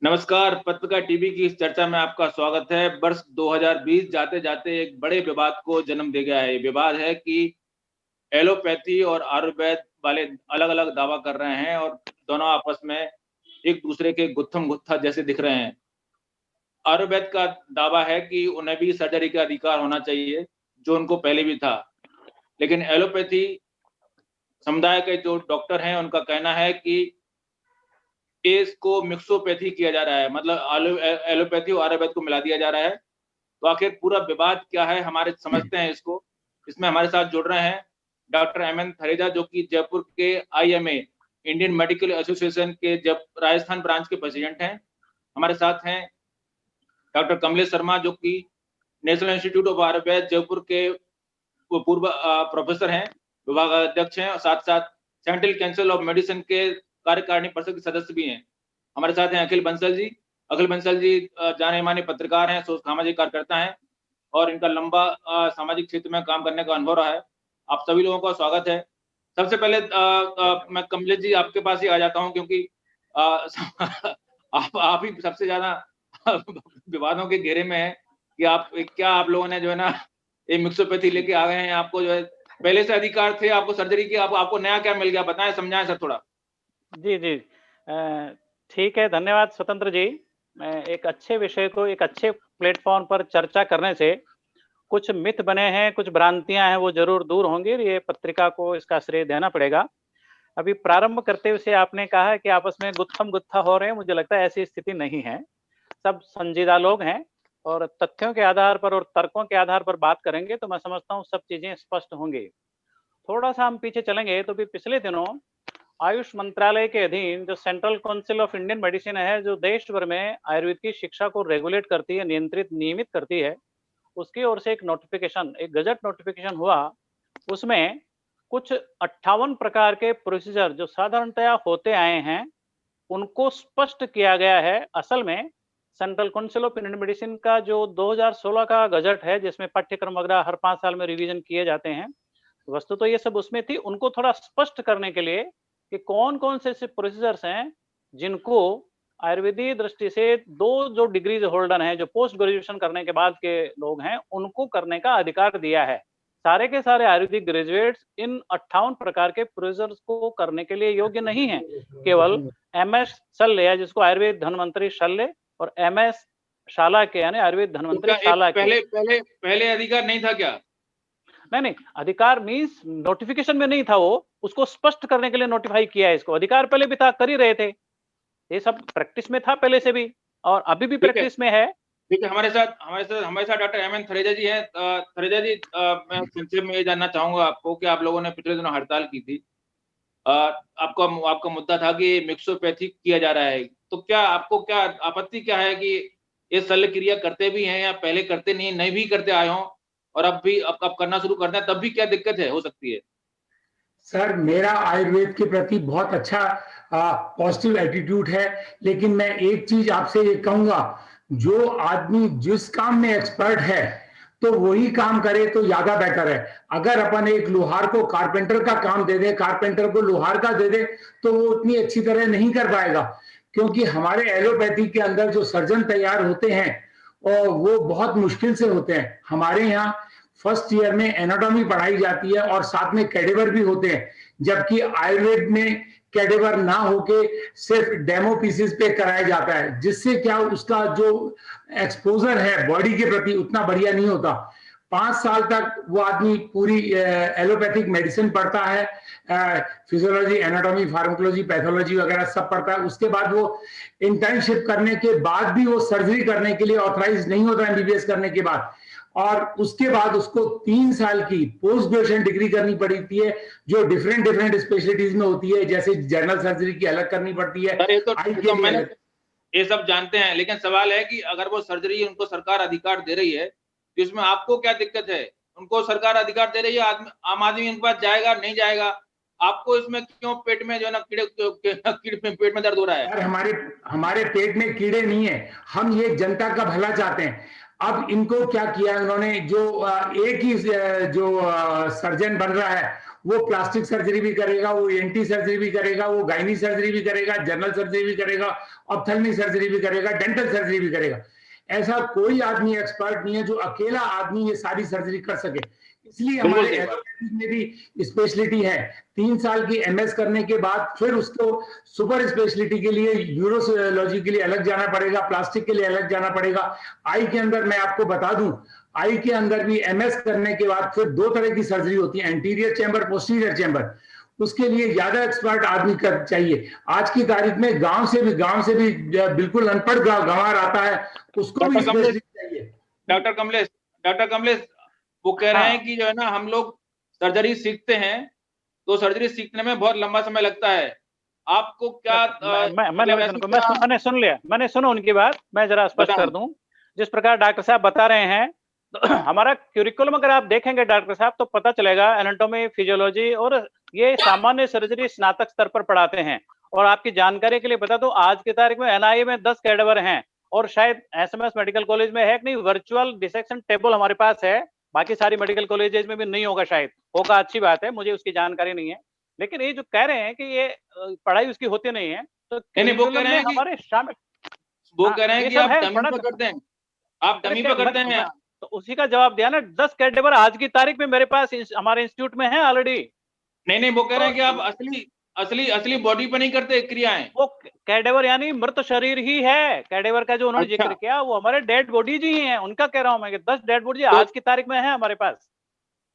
नमस्कार। पत्रकार टीवी की इस चर्चा में आपका स्वागत है। वर्ष 2020 जाते-जाते एक बड़े विवाद को जन्म दे गया है। ये विवाद है कि एलोपैथी और आयुर्वेद वाले अलग-अलग दावा कर रहे हैं और दोनों आपस में एक दूसरे के गुत्थम-गुत्था जैसे दिख रहे हैं। आयुर्वेद का दावा है कि उन्हें भी सर्जरी का अधिकार होना चाहिए, जो उनको पहले भी था। लेकिन एलोपैथी समुदाय के जो डॉक्टर हैं, उनका कहना है कि इसको मिक्सोपैथी किया जा रहा है, मतलब एलोपैथी और आयुर्वेद को मिला दिया जा रहा है। तो आखिर पूरा विवाद क्या है, हमारे समझते हैं इसको। इसमें हमारे साथ जुड़ रहे हैं डॉक्टर एमएन थरेजा, जो कि जयपुर के आईएमए इंडियन मेडिकल एसोसिएशन के जब राजस्थान ब्रांच के प्रेसिडेंट हैं। हमारे साथ हैं डॉक्टर कमलेश शर्मा, जो कि national institute of Ayurveda Jaipur के वो पूर्व प्रोफेसर हैं, विभाग अध्यक्ष हैं और साथ-साथ सेंट्रल काउंसिल ऑफ मेडिसिन के कार्यकारिणी परिषद के सदस्य भी हैं। हमारे साथ हैं अखिल बंसल जी। अखिल बंसल जी जाने-माने पत्रकार हैं, सामाजिक कार्यकर्ता हैं और इनका लंबा सामाजिक क्षेत्र में काम करने का अनुभव रहा है। आप सभी लोगों का स्वागत है। सबसे पहले मैं कमलेश जी आपके पास ही आ जाता हूँ, क्योंकि अ, आप ही सबसे ज़्यादा विवादों के घेरे में हैं कि आप लोगों ने जो है ना ये मिक्सोपैथी लेके आ गए हैं। आपको जो है पहले से अधिकार थे आपको सर्जरी की, अब आपको नया क्या मिल गया? बताएँ, समझाएँ सर थोड़ा। जी, जी। ठीक है, धन्यवाद स्वतंत्र जी। मैं एक अच्छे विषय को एक अच्छे प्लेटफ़ॉर्म पर चर्चा करने से कुछ मिथ बने हैं, कुछ भ्रांतियाँ हैं, वो ज़रूर दूर होंगी और ये पत्रिका को इसका श्रेय देना पड़ेगा। अभी प्रारंभ करते हुए से आपने कहा है कि आपस में गुत्थम-गुत्था हो रहे हैं, मुझे लगता है ऐसी स्थिति नहीं है। सब संजीदा लोग हैं और तथ्यों के आधार पर और तर्कों के आधार पर बात करेंगे, तो मैं समझता हूँ सब चीज़ें स्पष्ट होंगी। थोड़ा-सा हम पीछे चलेंगे तो भी पिछले दिनों आयुष मंत्रालय के अधीन जो central council of Indian medicine है, जो देश भर में आयुर्वेद की शिक्षा को रेगुलेट करती है, नियमित करती है, उसकी ओर से एक नोटिफिकेशन, एक गजट नोटिफिकेशन हुआ। उसमें कुछ 58 प्रकार के प्रोसीजर जो साधारणतया होते आए हैं, उनको स्पष्ट किया गया है। असल में central council of Indian medicine का जो 2016 का गजट है, जिसमें पाठ्यक्रम वगैरह हर 5 साल में रिवीजन किए जाते हैं, वस्तु तो ये सब उसमें थी। उनको थोड़ा स्पष्ट करने के लिए कि कौन-कौन से ऐसे प्रोसीजर्स हैं, जिनको आयुर्वेदीय दृष्टि से 2 जो डिग्रीज होल्डर हैं, जो पोस्ट ग्रेजुएशन करने के बाद के लोग हैं, उनको करने का अधिकार दिया है। सारे के सारे आयुर्वेदिक ग्रेजुएट्स इन 58 प्रकार के प्रोसीजर्स को करने के लिए योग्य नहीं हैं। केवल एमएस शल्य, जिसको आयुर्वेद धन्वंतरी शल्य, और एमएस शाला के, यानी आयुर्वेद तो धन्वंतरी क्या एक शाला के। पहले अधिकार नहीं था क्या? नहीं, अधिकार मीन्स नोटिफिकेशन में नहीं था वो, उसको स्पष्ट करने के लिए नोटिफाई किया है इसको। अधिकार पहले भी था, कर ही रहे थे। ये सब प्रैक्टिस में था पहले से भी और अभी भी ठीक है। प्रैक्टिस में है। ठीक है, हमारे साथ डॉक्टर एमएन थरेजा जी हैं। थरेजा जी, मैं संक्षेप में ये जानना चाहूँगा आपको कि आप लोगों ने पिछले दिनों हड़ताल की थी। आपका आपका मुद्दा था कि मिक्सोपैथी किया जा रहा है। तो क्या आपको क्या आपत्ति क्या है कि ये शल्य क्रिया करते भी हैं या पहले करते नहीं भी करते आए हों और अब करना शुरू करते हैं, तब भी क्या दिक्कत है हो सकती है? सर, मेरा आयुर्वेद के प्रति बहुत अच्छा पॉजिटिव एटीट्यूड है, लेकिन मैं एक चीज आपसे ये कहूंगा, जो आदमी जिस काम में एक्सपर्ट है तो वही काम करे तो ज्यादा बेटर है। अगर अपन एक लोहार को कारपेंटर का काम दे दे, कारपेंटर को लोहार का दे दे, तो वो उतनी अच्छी तरह नहीं कर पाएगा, क्योंकि हमारे एलोपैथी के अंदर जो सर्जन तैयार होते हैं और वो बहुत मुश्किल से होते हैं। हमारे यहाँ फर्स्ट ईयर में एनाटॉमी पढ़ाई जाती है और साथ में कैडेवर भी होते हैं, जबकि आयुर्वेद में कैडेवर ना होके सिर्फ डेमो पीसेस पे कराया जाता है, जिससे क्या उसका जो एक्सपोजर है बॉडी के प्रति उतना बढ़िया नहीं होता। 5 साल तक वो आदमी पूरी एलोपैथिक मेडिसिन पढ़ता है, फिजियोलॉजी, एनाटॉमी, फार्माकोलॉजी, पैथोलॉजी वगैरह सब पढ़ता है। उसके बाद वो इंटर्नशिप करने के बाद भी वो सर्जरी करने के लिए ऑथराइज नहीं होता एमबीबीएस करने के बाद, और उसके बाद उसको 3 साल की पोस्ट ग्रेजुएशन डिग्री करनी पड़ती है, जो डिफरेंट स्पेशलिटीज में होती है, जैसे जनरल सर्जरी की अलग करनी पड़ती है, सर, आई के लिए अलग। ये सब जानते हैं, लेकिन सवाल है कि अगर वो सर्जरी उनको सरकार अधिकार दे रही है, तो इसमें आपको क्या दिक्कत है? उनको सरकार अधिकार दे रही है, आम आदमी इनके पास जाएगा, नहीं जाएगा? आपको इसमें क्यों पेट में जो है ना पेट में दर्द हो रहा है? यार, हमारे पेट में कीड़े नहीं है, हम ये जनता का भला चाहते हैं। अब इनको क्या किया उन्होंने, जो एक ही जो सर्जन बन रहा है वो प्लास्टिक सर्जरी भी करेगा, वो ENT सर्जरी भी करेगा, वो गायनी सर्जरी भी करेगा, जनरल सर्जरी भी करेगा, ऑप्थेल्मिक सर्जरी भी करेगा, डेंटल सर्जरी भी करेगा। ऐसा कोई आदमी एक्सपर्ट नहीं है जो अकेला आदमी ये सारी सर्जरी कर सके। इसलिए हमारे एलोपैथी में भी स्पेशलिटी है। 3 साल की MS करने के बाद फिर उसको सुपर स्पेशलिटी के लिए, यूरोलॉजी के लिए अलग जाना पड़ेगा, प्लास्टिक के लिए अलग जाना पड़ेगा। आई के अंदर मैं आपको बता दूं, आई के अंदर भी MS करने के बाद फिर 2 तरह की सर्जरी होती है, एंटीरियर चैम्बर, पोस्टीरियर चैम्बर। उसके लिए ज्यादा एक्सपर्ट आदमी कर चाहिए। आज की तारीख में गांव से भी बिल्कुल अनपढ़ गंवार आता है, उसको भी स्पेशलिस्ट चाहिए। डॉक्टर कमलेश वो कह रहे हैं कि जो है ना, हम लोग सर्जरी सीखते हैं तो सर्जरी सीखने में बहुत लंबा समय लगता है। आपको क्या मैंने सुन लिया, मैंने सुना उनकी बात। मैं जरा स्पष्ट कर दूं, जिस प्रकार डॉक्टर साहब बता रहे हैं, तो हमारा क्यूरिकुलम अगर आप देखेंगे डॉक्टर साहब, तो पता चलेगा एनाटॉमी, फिजियोलॉजी और ये सामान्य सर्जरी स्नातक स्तर पर पढ़ाते हैं। और आपकी जानकारी के लिए बता दूं, आज की तारीख में NIA में 10 कैडेवर हैं, और शायद SMS मेडिकल कॉलेज में है कि नहीं, वर्चुअल डिसेक्शन टेबल हमारे पास है। बाकी सारी मेडिकल कॉलेजेस में भी नहीं होगा, शायद होगा, अच्छी बात है, मुझे उसकी जानकारी नहीं है। लेकिन ये जो कह रहे हैं कि ये पढ़ाई उसकी होती नहीं है, तो वो कह रहे हैं हमारे शामिल, वो कह रहे हैं कि आप डमी पे करते हैं, आप डमी पे करते हैं। तो उसी का जवाब दिया ना, 10 कैडेवर आज की तारीख में मेरे पास हमारे इंस्टीट्यूट में है ऑलरेडी। नहीं, वो कह रहे हैं कि आप असली बॉडी पे नहीं करते क्रियाएं। वो कैडेवर यानी मृत शरीर ही है। कैडेवर का जो उन्होंने जिक्र किया वो हमारे डेड बॉडीज ही हैं। उनका कह रहा हूं मैं कि 10 डेड बॉडी आज की तारीख में है हमारे पास।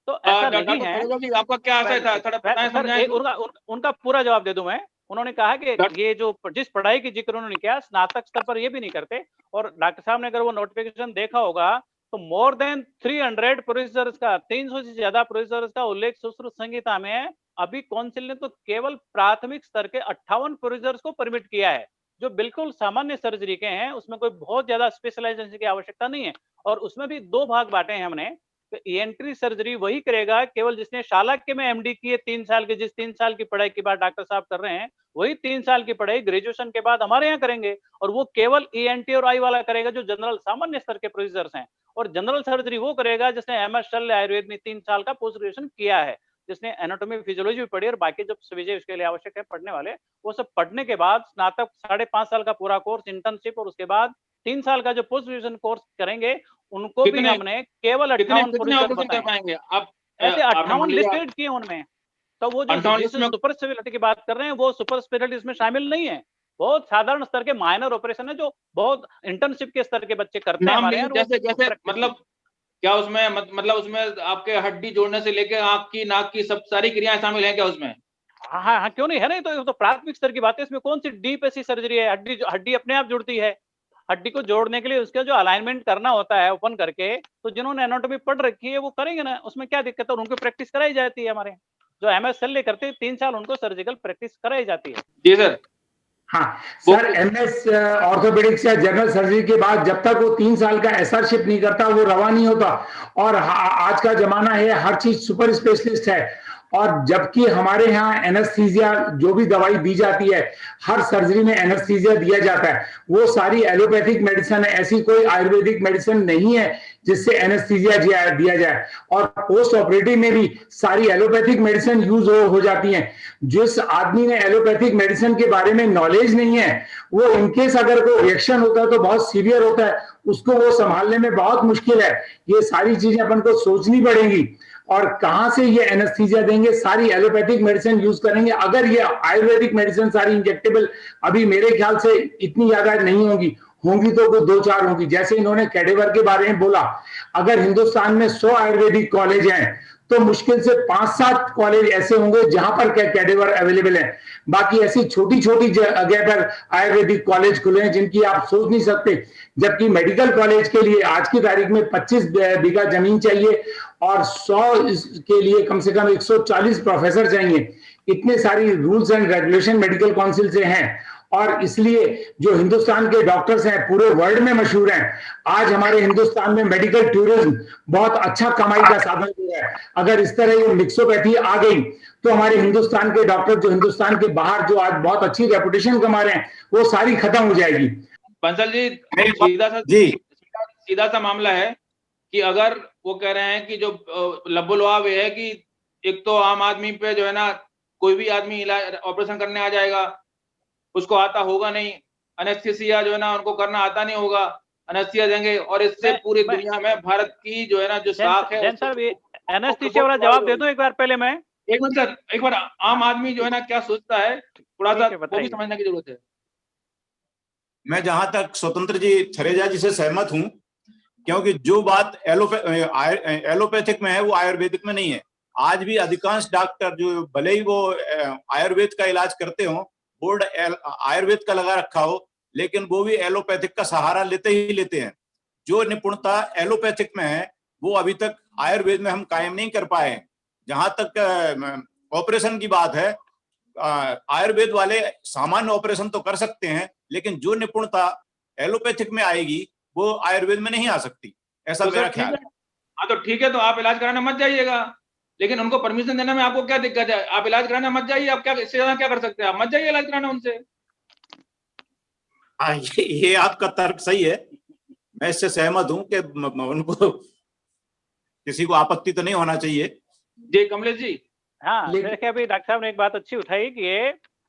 तो ऐसा नहीं है। आपका क्या आशय था, थोड़ा बताएं, समझाएं। उनका पूरा जवाब दे दूं मैं। उन्होंने कहा कि ये जो जिस पढ़ाई की जिक्र उन्होंने किया, स्नातक स्तर पर ये भी नहीं करते। और डॉक्टर साहब ने अगर वो नोटिफिकेशन देखा होगा, तो मोर देन 300 प्रोसीजर्स का, 300 से ज्यादा प्रोसीजर्स का उल्लेख सुश्रुत संहिता में है। अभी काउंसिल ने तो केवल प्राथमिक स्तर के 58 प्रोसीजर्स को परमिट किया है, जो बिल्कुल सामान्य सर्जरी के हैं। उसमें कोई बहुत ज्यादा स्पेशलाइजेशन की आवश्यकता नहीं है। और उसमें भी 2 भाग बांटे हैं हमने। तो ENT सर्जरी वही करेगा केवल जिसने शालाक्य में MD की है 3 साल की, जिस 3 साल की पढ़ाई के बाद डॉक्टर साहब कर रहे हैं, वही 3 साल की पढ़ाई ग्रेजुएशन के बाद हमारे यहाँ करेंगे। और वो केवल ENT और आई वाला करेगा जो जनरल सामान्य स्तर के प्रोसीजर्स हैं। और जनरल सर्जरी वो करेगा जिसने MS शल्य आयुर्वेद में 3 साल का पोस्ट ग्रेजुएशन किया है, जिसने एनाटॉमी फिजियोलॉजी भी पढ़ी, और बाकी जब विषय उसके लिए आवश्यक है पढ़ने वाले, वो सब पढ़ने के बाद स्नातक 5.5 साल का पूरा कोर्स, इंटर्नशिप, और उसके बाद 3 साल का जो पोस्ट ग्रेजुएशन कोर्स करेंगे, उनको भी हमने केवल 58 पाएंगे। आप ऐसे 58 लिस्टेड किए उनमें। तो वो जो सुपर स्पेशलिटी की बात कर रहे हैं, वो सुपर स्पेशलिटी इसमें शामिल नहीं है। बहुत साधारण स्तर के माइनर ऑपरेशन है, जो बहुत इंटर्नशिप के स्तर के बच्चे करते हैं हमारे यहाँ। जैसे मतलब क्या उसमें मतलब उसमें आपके हड्डी जोड़ने से लेकर आंख की, नाक की, सब सारी क्रियाएं शामिल हैं क्या उसमें? हाँ, क्यों नहीं है। नहीं तो प्राथमिक स्तर की बात है। इसमें कौन सी डीप ऐसी सर्जरी है? हड्डी अपने आप जुड़ती है। हड्डी को जोड़ने के लिए उसका जो अलाइनमेंट करना होता है ओपन करके, तो जिन्होंने एनाटॉमी पढ़ रखी है वो करेंगे ना, उसमें क्या दिक्कत है। उनको प्रैक्टिस कराई जाती है। हमारे जो MS शल्य करते हैं 3 साल उनको सर्जिकल प्रैक्टिस कराई जाती है। जी सर। हाँ सर, MS ऑर्थोपेडिक्स या जनरल सर्जरी के बाद जब तक वो 3 साल का SRशिप नहीं करता, वो रवा नहीं होता। और आज का जमाना है, हर चीज सुपर स्पेशलिस्ट है। और जबकि हमारे यहाँ एनेस्थीसिया जो भी दवाई दी जाती है, हर सर्जरी में एनेस्थीसिया दिया जाता है, वो सारी एलोपैथिक मेडिसिन है। ऐसी कोई आयुर्वेदिक मेडिसिन नहीं है जिससे एनेस्थीसिया दिया जाए। और पोस्ट ऑपरेटिव में भी सारी एलोपैथिक मेडिसिन यूज हो जाती हैं। जिस आदमी ने एलोपैथिक मेडिसिन के बारे में नॉलेज नहीं है, वो इनकेस अगर कोई रिएक्शन होता है तो बहुत सीवियर होता है, उसको वो संभालने में बहुत मुश्किल है। ये सारी चीजें अपन को सोचनी पड़ेंगी। और कहां से ये एनेस्थीसिया देंगे? सारी एलोपैथिक मेडिसिन यूज करेंगे। अगर ये आयुर्वेदिक मेडिसिन सारी इंजेक्टेबल, अभी मेरे ख्याल से इतनी ज्यादा नहीं होंगी तो कोई 2-4 होंगी। जैसे इन्होंने कैडेवर के बारे में बोला, अगर हिंदुस्तान में 100 आयुर्वेदिक कॉलेज हैं तो मुश्किल से 5-7 कॉलेज ऐसे होंगे जहां पर कैडेवर अवेलेबल है। बाकी ऐसी छोटी छोटी जगह पर आयुर्वेदिक कॉलेज खुले हैं जिनकी आप सोच नहीं सकते। जबकि मेडिकल कॉलेज के लिए आज की तारीख में 25 बीघा जमीन चाहिए और 100 के लिए कम से कम 140 प्रोफेसर चाहिए। इतने सारी rules and regulation medical council से हैं। और इसलिए जो हिंदुस्तान के डॉक्टर्स हैं पूरे वर्ल्ड में मशहूर हैं। आज हमारे हिंदुस्तान में मेडिकल टूरिज्म बहुत अच्छा कमाई का साधन है। अगर इस तरह ये मिक्सोपैथी आ गई तो हमारे हिंदुस्तान के डॉक्टर जो हिंदुस्तान के बाहर जो आज बहुत अच्छी रेपुटेशन कमा रहे हैं, वो सारी खत्म हो जाएगी। बंसल जी, सीधा सा मामला है कि अगर वो कह रहे हैं कि जो लब्बुलवाब है कि एक तो आम आदमी पे जो है ना, कोई भी आदमी इलाज ऑपरेशन करने आ जाएगा, उसको आता होगा नहीं, एनेस्थीसिया जो है ना उनको करना आता नहीं होगा, एनेस्थीसिया देंगे, और इससे पूरी दुनिया में भारत की जो है ना जो साख है, जैन साहब ये एनेस्थीसिया वाला जवाब दे दूं एक बार पहले मैं। एक मिनट सर, एक बार आम आदमी जो है ना क्या सोचता है, थोड़ा सा वो भी समझने की जरूरत है। मैं जहां तक स्वतंत्र जी थरेजा जी से सहमत हूं, क्योंकि जो बात एलोपैथिक में है वो आयुर्वेदिक में नहीं है। आज भी अधिकांश डॉक्टर जो भले ही वो आयुर्वेद का इलाज करते हो, बोर्ड आयुर्वेद का लगा रखा हो, लेकिन वो भी एलोपैथिक का सहारा लेते ही लेते हैं। जो निपुणता एलोपैथिक में है वो अभी तक आयुर्वेद में हम कायम नहीं कर पाए हैं। जहां तक ऑपरेशन की बात है, आयुर्वेद वाले सामान्य ऑपरेशन तो कर सकते हैं, लेकिन जो निपुणता एलोपैथिक में आएगी वो आयुर्वेद में नहीं आ सकती, ऐसा मेरा ख्याल है। हाँ तो ठीक है, तो आप इलाज कराने मत जाइएगा, लेकिन उनको परमिशन देने में आपको क्या दिक्कत है? आप इलाज कराने मत जाइए, आप क्या इससे ज्यादा क्या कर सकते हैं? आप मत जाइए इलाज कराने उनसे। हाँ, ये आपका तर्क सही है, मैं इससे सहमत हूं कि उनको किसी को आपत्ति तो नहीं होना चाहिए। जी कमलेश जी। हाँ देखिए, अभी डॉक्टर साहब ने एक बात अच्छी उठाई कि ये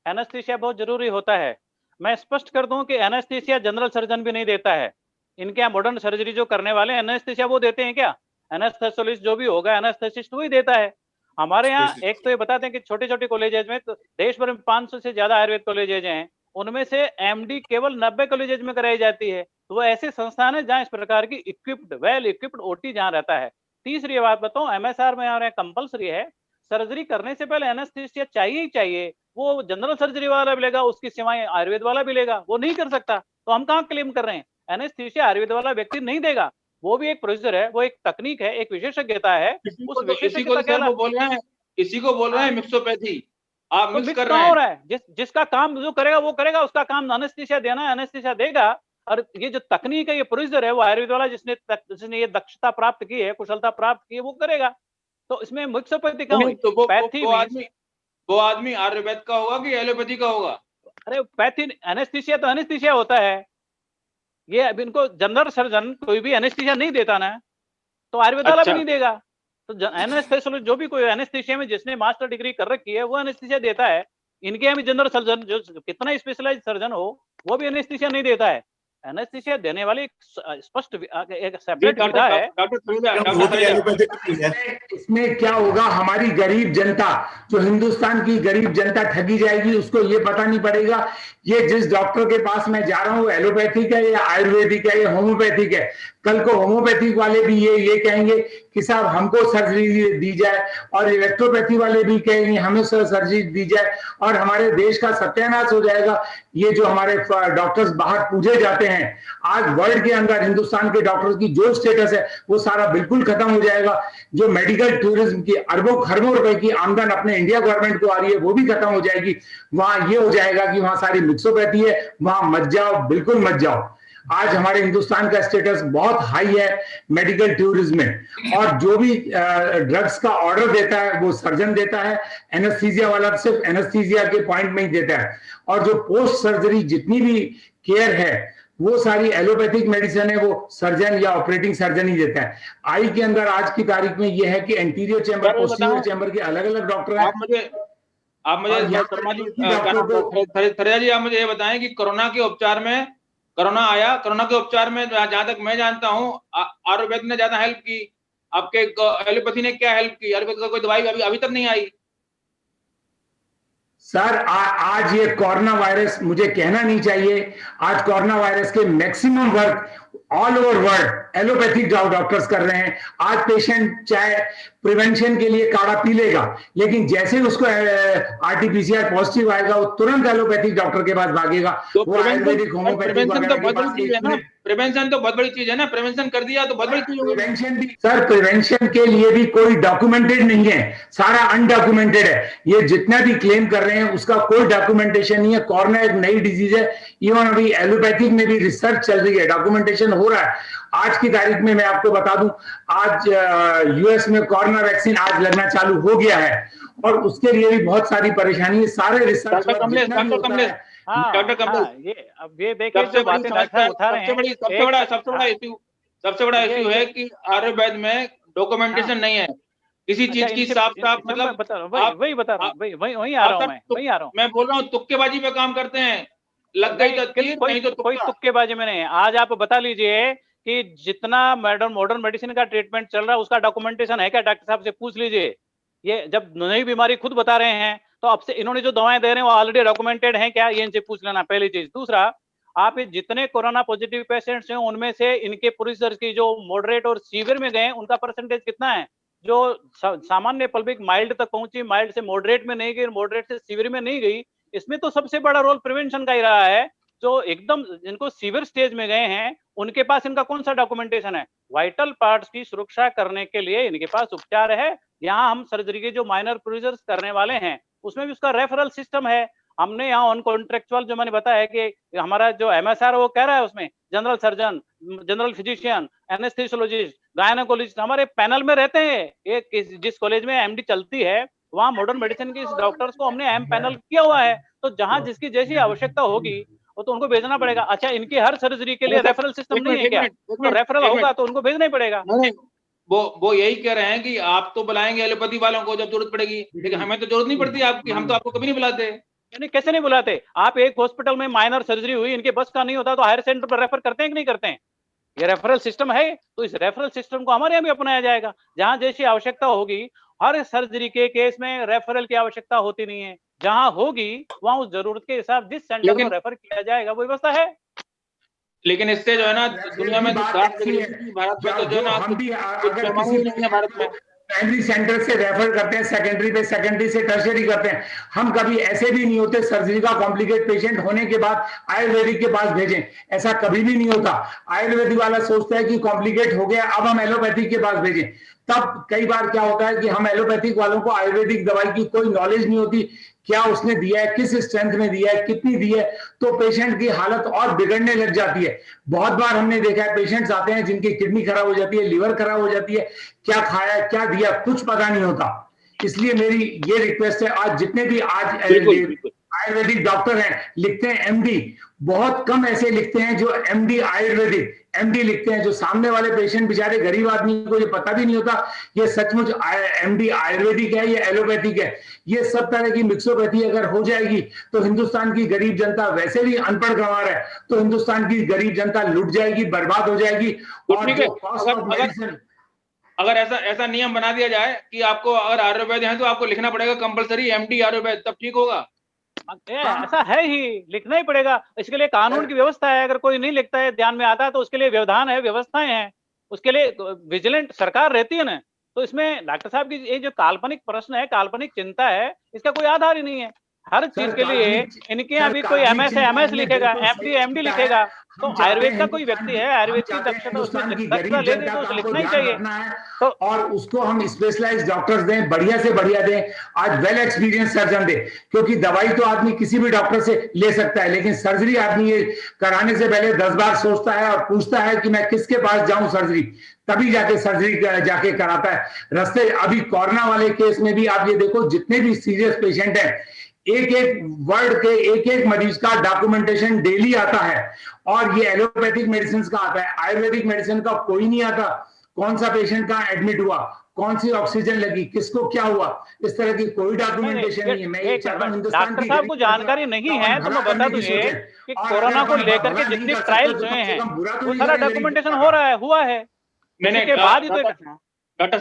एनेस्थीसिया बहुत जरूरी होता है। मैं स्पष्ट कर दूं कि एनेस्थीसिया जनरल सर्जन भी नहीं देता है। इनके यहाँ मॉडर्न सर्जरी जो करने वाले एनेस्थीसिया वो देते हैं क्या? एनेस्थेसियोलॉजिस्ट जो भी होगा एनेस्थेसिस्ट वही देता है। हमारे यहाँ एक तो ये बताते हैं कि छोटे छोटे कॉलेजेज में, तो देश भर में 500 से ज्यादा आयुर्वेद कॉलेजेज हैं, उनमें से एमडी केवल 90 कॉलेजेज में कराई जाती है। तो वो ऐसे संस्थान है जहाँ इस प्रकार की इक्विप्ड, वेल इक्विप्ड ओटी जहाँ रहता है। तीसरी बात बताऊं, एमएसआर में हमारे कंपल्सरी है, सर्जरी करने से पहले एनेस्थीसिया चाहिए ही चाहिए। वो जनरल सर्जरी वाला भी लेगा, उसकी सेवाएं आयुर्वेद वाला भी लेगा, वो नहीं कर सकता। तो हम कहाँ क्लेम कर रहे हैं? एनेस्थीसिया आयुर्वेद वाला व्यक्ति नहीं देगा, वो भी एक प्रोसीजर है, वो एक तकनीक है, एक विशेषज्ञता है। उस विशेषज्ञता के वो बोल रहे हैं, इसी को बोल रहे हैं मिक्सोपैथी। आप मिक्स कर रहे हैं। हो रहा है, जिसका काम जो करेगा वो करेगा, उसका काम एनेस्थीसिया देना, एनेस्थीसिया देगा। और ये जो तकनीक है, ये प्रोसीजर है, वो आयुर्वेद वाला जिसने ये दक्षता प्राप्त की है, कुशलता प्राप्त की है, वो करेगा। तो इसमें मिक्सोपैथी का वो आदमी आयुर्वेद का होगा कि एलोपैथी का होगा? अरे पैथी एनेस्थीसिया तो एनेस्थीसिया होता है। ये अब इनको जनरल सर्जन कोई भी एनेस्थीसिया नहीं देता ना, तो आयुर्वेद वाला भी नहीं देगा। तो एनेस्थेसियोलॉजिस्ट जो भी कोई एनेस्थीसिया में जिसने मास्टर डिग्री कर रखी है वो एनेस्थीसिया देता है। इनके यहाँ भी जनरल सर्जन जो कितना स्पेशलाइज्ड सर्जन हो वो भी एनेस्थीसिया नहीं देता है। एनेस्थीसिया देने वाली एक स्पष्ट एक सेपरेट विधा है। इसमें क्या होगा, हमारी गरीब जनता, जो हिंदुस्तान की गरीब जनता ठगी जाएगी, उसको ये पता नहीं पड़ेगा ये जिस डॉक्टर के पास मैं जा रहा हूँ एलोपैथिक है या आयुर्वेदिक है या होम्योपैथिक है। कल को होम्योपैथिक वाले भी ये कहेंगे कि साहब हमको सर्जरी दी जाए, और इलेक्ट्रोपैथी वाले भी कहेंगे हमें सर्जरी दी जाए, और हमारे देश का सत्यानाश हो जाएगा। ये जो हमारे डॉक्टर्स बाहर पूजे जाते हैं, आज वर्ल्ड के अंदर हिंदुस्तान के डॉक्टर्स की जो स्टेटस है वो सारा बिल्कुल खत्म हो जाएगा। जो मेडिकल टूरिज्म की अरबों खरबों रुपए की आमदन अपने इंडिया गवर्नमेंट को आ रही है वो भी खत्म हो जाएगी। वहां ये हो जाएगा कि वहां सारी मिक्सोपैथी है, वहां मत जाओ, बिल्कुल मत जाओ। आज हमारे हिंदुस्तान का स्टेटस बहुत हाई है मेडिकल टूरिज्म में, और जो भी ड्रग्स का ऑर्डर देता है वो सर्जन देता है। एनेस्थीसिया वाला सिर्फ एनेस्थीसिया के पॉइंट में ही देता है, और जो पोस्ट सर्जरी जितनी भी केयर है वो सारी एलोपैथिक मेडिसिन है, वो सर्जन या ऑपरेटिंग सर्जन ही देता है। आई के अंदर आज की तारीख में ये है कि एंटीरियर चैम्बर, पोस्टीरियर चैम्बर के अलग अलग डॉक्टर हैं। आप मुझे थरेजा जी, आप मुझे ये बताएं कि कोरोना के उपचार में, कोरोना आया, कोरोना के उपचार में जहां तक मैं जानता हूं आयुर्वेद ने ज्यादा हेल्प की, आपके एलोपैथी ने क्या हेल्प की? आयुर्वेद का कोई दवाई अभी तक नहीं आई। सर आज ये कोरोना वायरस, मुझे कहना नहीं चाहिए, आज कोरोना वायरस के maximum work all over world allopathic doctors कर रहे हैं। आज पेशेंट चाहे प्रिवेंशन के लिए काढ़ा पी लेगा, लेकिन जैसे उसको आरटीपीसीआर पॉजिटिव आएगा वो तुरंत एलोपैथिक डॉक्टर के पास भागेगा। तो आयुर्वेदिक होम्योपैथिक प्रिवेंशन तो बहुत बड़ी चीज है ना, प्रिवेंशन कर दिया तो बहुत बड़ी चीज होगी। प्रिवेंशन भी सर, प्रिवेंशन के लिए भी कोई डॉक्यूमेंटेड नहीं है, सारा अनडॉक्यूमेंटेड है। ये जितना भी क्लेम कर रहे हैं उसका कोई डॉक्यूमेंटेशन नहीं है। कोरोना एक नई डिजीज है, इवन अभी एलोपैथिक में भी रिसर्च चल रही है, डॉक्यूमेंटेशन हो रहा है। आज की तारीख में मैं आपको बता दूं, आज यूएस में कोरोना वैक्सीन आज लगना चालू हो गया है, और उसके लिए भी बहुत सारी परेशानी है। सारे रिसर्च डॉक्टर कमलेश ये देखिए जो बातें डॉक्टर उठा रहे हैं, सबसे बड़ा इश्यू है कि आयुर्वेद में डॉक्यूमेंटेशन नहीं है। किसी चीज की साफ साफ मतलब बता रहा हूँ, वही बता रहा हूँ, वही आ रहा हूँ, वही आ रहा हूँ। मैं बोल रहा हूँ तुक्केबाजी पे काम करते हैं, लग गई तो तीर, नहीं तो कोई तुक्केबाजी में नहीं है। आज आप बता लीजिए कि जितना मॉडर्न मेडिसिन का ट्रीटमेंट चल रहा है उसका डॉक्यूमेंटेशन है क्या? डॉक्टर साहब से पूछ लीजिए। ये जब नई बीमारी खुद बता रहे हैं तो अब से इन्होंने जो दवाएं दे रहे हैं वो ऑलरेडी डॉक्यूमेंटेड हैं क्या, ये इनसे पूछ लेना, पहली चीज। दूसरा, आप जितने कोरोना पॉजिटिव पेशेंट्स हैं उनमें से इनके प्रोड्यूसर्स की जो मॉडरेट और सीवियर में गए उनका परसेंटेज कितना है? जो सामान्य पल्बिक माइल्ड तक पहुंची, माइल्ड से मॉडरेट में नहीं गई, मॉडरेट से सीवियर में नहीं गई, इसमें तो सबसे बड़ा रोल प्रिवेंशन का ही रहा है। जो एकदम जिनको सीवियर स्टेज में गए हैं उनके पास इनका कौन सा डॉक्यूमेंटेशन है? वाइटल पार्ट्स की सुरक्षा करने के लिए इनके पास उपचार है। यहाँ हम सर्जरी के जो माइनर प्रोसीजर्स करने वाले हैं उसमें भी उसका रेफरल सिस्टम है। हमने यहाँ ऑन कॉन्ट्रेक्चुअल जो मैंने बताया है कि हमारा जो MSR वो कह रहा है उसमें general surgeon, general physician, anaesthesiologist, gynaecologist हमारे पैनल में रहते हैं। एक जिस कॉलेज में MD चलती है वहाँ मॉडर्न मेडिसिन के डॉक्टर्स को हमने M पैनल किया हुआ है। तो जहाँ जिसकी जैसी आवश्यकता होगी वो तो उनको भेजना पड़ेगा। अच्छा, इनकी हर सर्जरी के लिए रेफरल सिस्टम नहीं है क्या? तो रेफरल होगा तो उनको भेजना ही पड़ेगा। वो यही कह रहे हैं कि आप तो बुलाएंगे एलोपैथी वालों को जब जरूरत पड़ेगी, लेकिन हमें तो जरूरत नहीं पड़ती आपकी, हम तो आपको कभी नहीं बुलाते। यानी कैसे नहीं बुलाते? आप एक हॉस्पिटल में माइनर सर्जरी हुई, इनके बस का नहीं होता तो हायर सेंटर पर रेफर करते हैं कि नहीं करते हैं? ये रेफरल सिस्टम है, तो इस रेफरल सिस्टम को हमारे यहाँ भी अपनाया जाएगा। जहां जैसी आवश्यकता होगी, हर सर्जरी के केस में रेफरल की आवश्यकता होती नहीं है, जहां होगी वहां उस जरूरत के हिसाब जिस सेंटर में रेफर किया जाएगा वो व्यवस्था है। लेकिन इससे जो है ना दुनिया में भारत में तो जो ना भारत में प्राइमरी सेंटर से रेफर करते हैं, सेकेंडरी पे, सेकेंडरी से टर्शियरी करते हैं। हम कभी ऐसे भी नहीं होते सर्जरी का कॉम्प्लिकेट पेशेंट होने के बाद आयुर्वेदिक के पास भेजें, ऐसा कभी भी नहीं होता। आयुर्वेदिक वाला सोचता है कि कॉम्प्लिकेट हो गया अब हम एलोपैथिक के पास भेजें। तब कई बार क्या होता है कि हम एलोपैथिक वालों को आयुर्वेदिक दवाई की कोई नॉलेज नहीं होती, क्या उसने दिया है, किस स्ट्रेंथ में दिया है, कितनी दी है, तो पेशेंट की हालत और बिगड़ने लग जाती है। बहुत बार हमने देखा है पेशेंट्स आते हैं जिनकी किडनी खराब हो जाती है, लिवर खराब हो जाती है, क्या खाया क्या दिया कुछ पता नहीं होता। इसलिए मेरी ये रिक्वेस्ट है, आज जितने भी आज आयुर्वेदिक डॉक्टर हैं लिखते हैं MD, बहुत कम ऐसे लिखते हैं जो MD आयुर्वेदिक MD लिखते हैं। जो सामने वाले पेशेंट बेचारे गरीब आदमी को ये पता भी नहीं होता ये सचमुच MD आयुर्वेदिक है या एलोपैथिक है। ये सब तरह की मिक्सोपैथी अगर हो जाएगी तो हिंदुस्तान की गरीब जनता, वैसे भी अनपढ़ गंवार है, तो हिंदुस्तान की गरीब जनता लुट जाएगी, बर्बाद हो जाएगी। और अगर ऐसा नियम बना दिया जाए कि आपको अगर आयुर्वेद है तो आपको लिखना पड़ेगा कंपलसरी MD आयुर्वेद, तब ठीक होगा। ऐसा है ही, लिखना ही पड़ेगा। इसके लिए कानून की व्यवस्था है, अगर कोई नहीं लिखता है, ध्यान में आता है तो उसके लिए व्यवधान है, व्यवस्थाएं हैं, उसके लिए विजिलेंट सरकार रहती है ना। तो इसमें डॉक्टर साहब की ये जो काल्पनिक प्रश्न है, काल्पनिक चिंता है, इसका कोई आधार ही नहीं है। हर चीज के लिए इनके यहाँ भी कोई MS लिखेगा, MD लिखेगा, तो आयुर्वेद का कोई व्यक्ति है, आयुर्वेद की दक्षता उसमें दक्षता ले दे तो उसे लिखना ही चाहिए। तो और उसको हम स्पेशलाइज्ड डॉक्टर्स दें, बढ़िया से बढ़िया दें, आज वेल एक्सपीरियंस सर्जन दें। क्योंकि दवाई तो आदमी किसी भी डॉक्टर से ले सकता है, लेकिन सर्जरी आदमी ये कराने से पहले 10 बार सोचता है और पूछता है कि मैं किसके पास जाऊं सर्जरी, तभी जाके सर्जरी जाके कराता है। रास्ते अभी कोरोना वाले केस में भी आप ये देखो, जितने भी सीरियस पेशेंट हैं, एक एक वर्ड के एक एक मरीज का डॉक्यूमेंटेशन डेली आता है। और ये एलोपैथिक मेडिसिन का आता है, आयुर्वेदिक मेडिसिन का कोई नहीं आता। कौन सा पेशेंट का एडमिट हुआ, कौन सी ऑक्सीजन लगी, किसको क्या हुआ, इस तरह की कोई डॉक्यूमेंटेशन नहीं है। मैं ये चाहता हूं हिंदुस्तान डॉक्टर साहब को जानकारी नहीं है तो मैं बता दूं कि कोरोना को लेकर के जितने ट्रायल्स हुए हैं वो सारा डॉक्यूमेंटेशन हो रहा है, हुआ है। मैंने डॉक्टर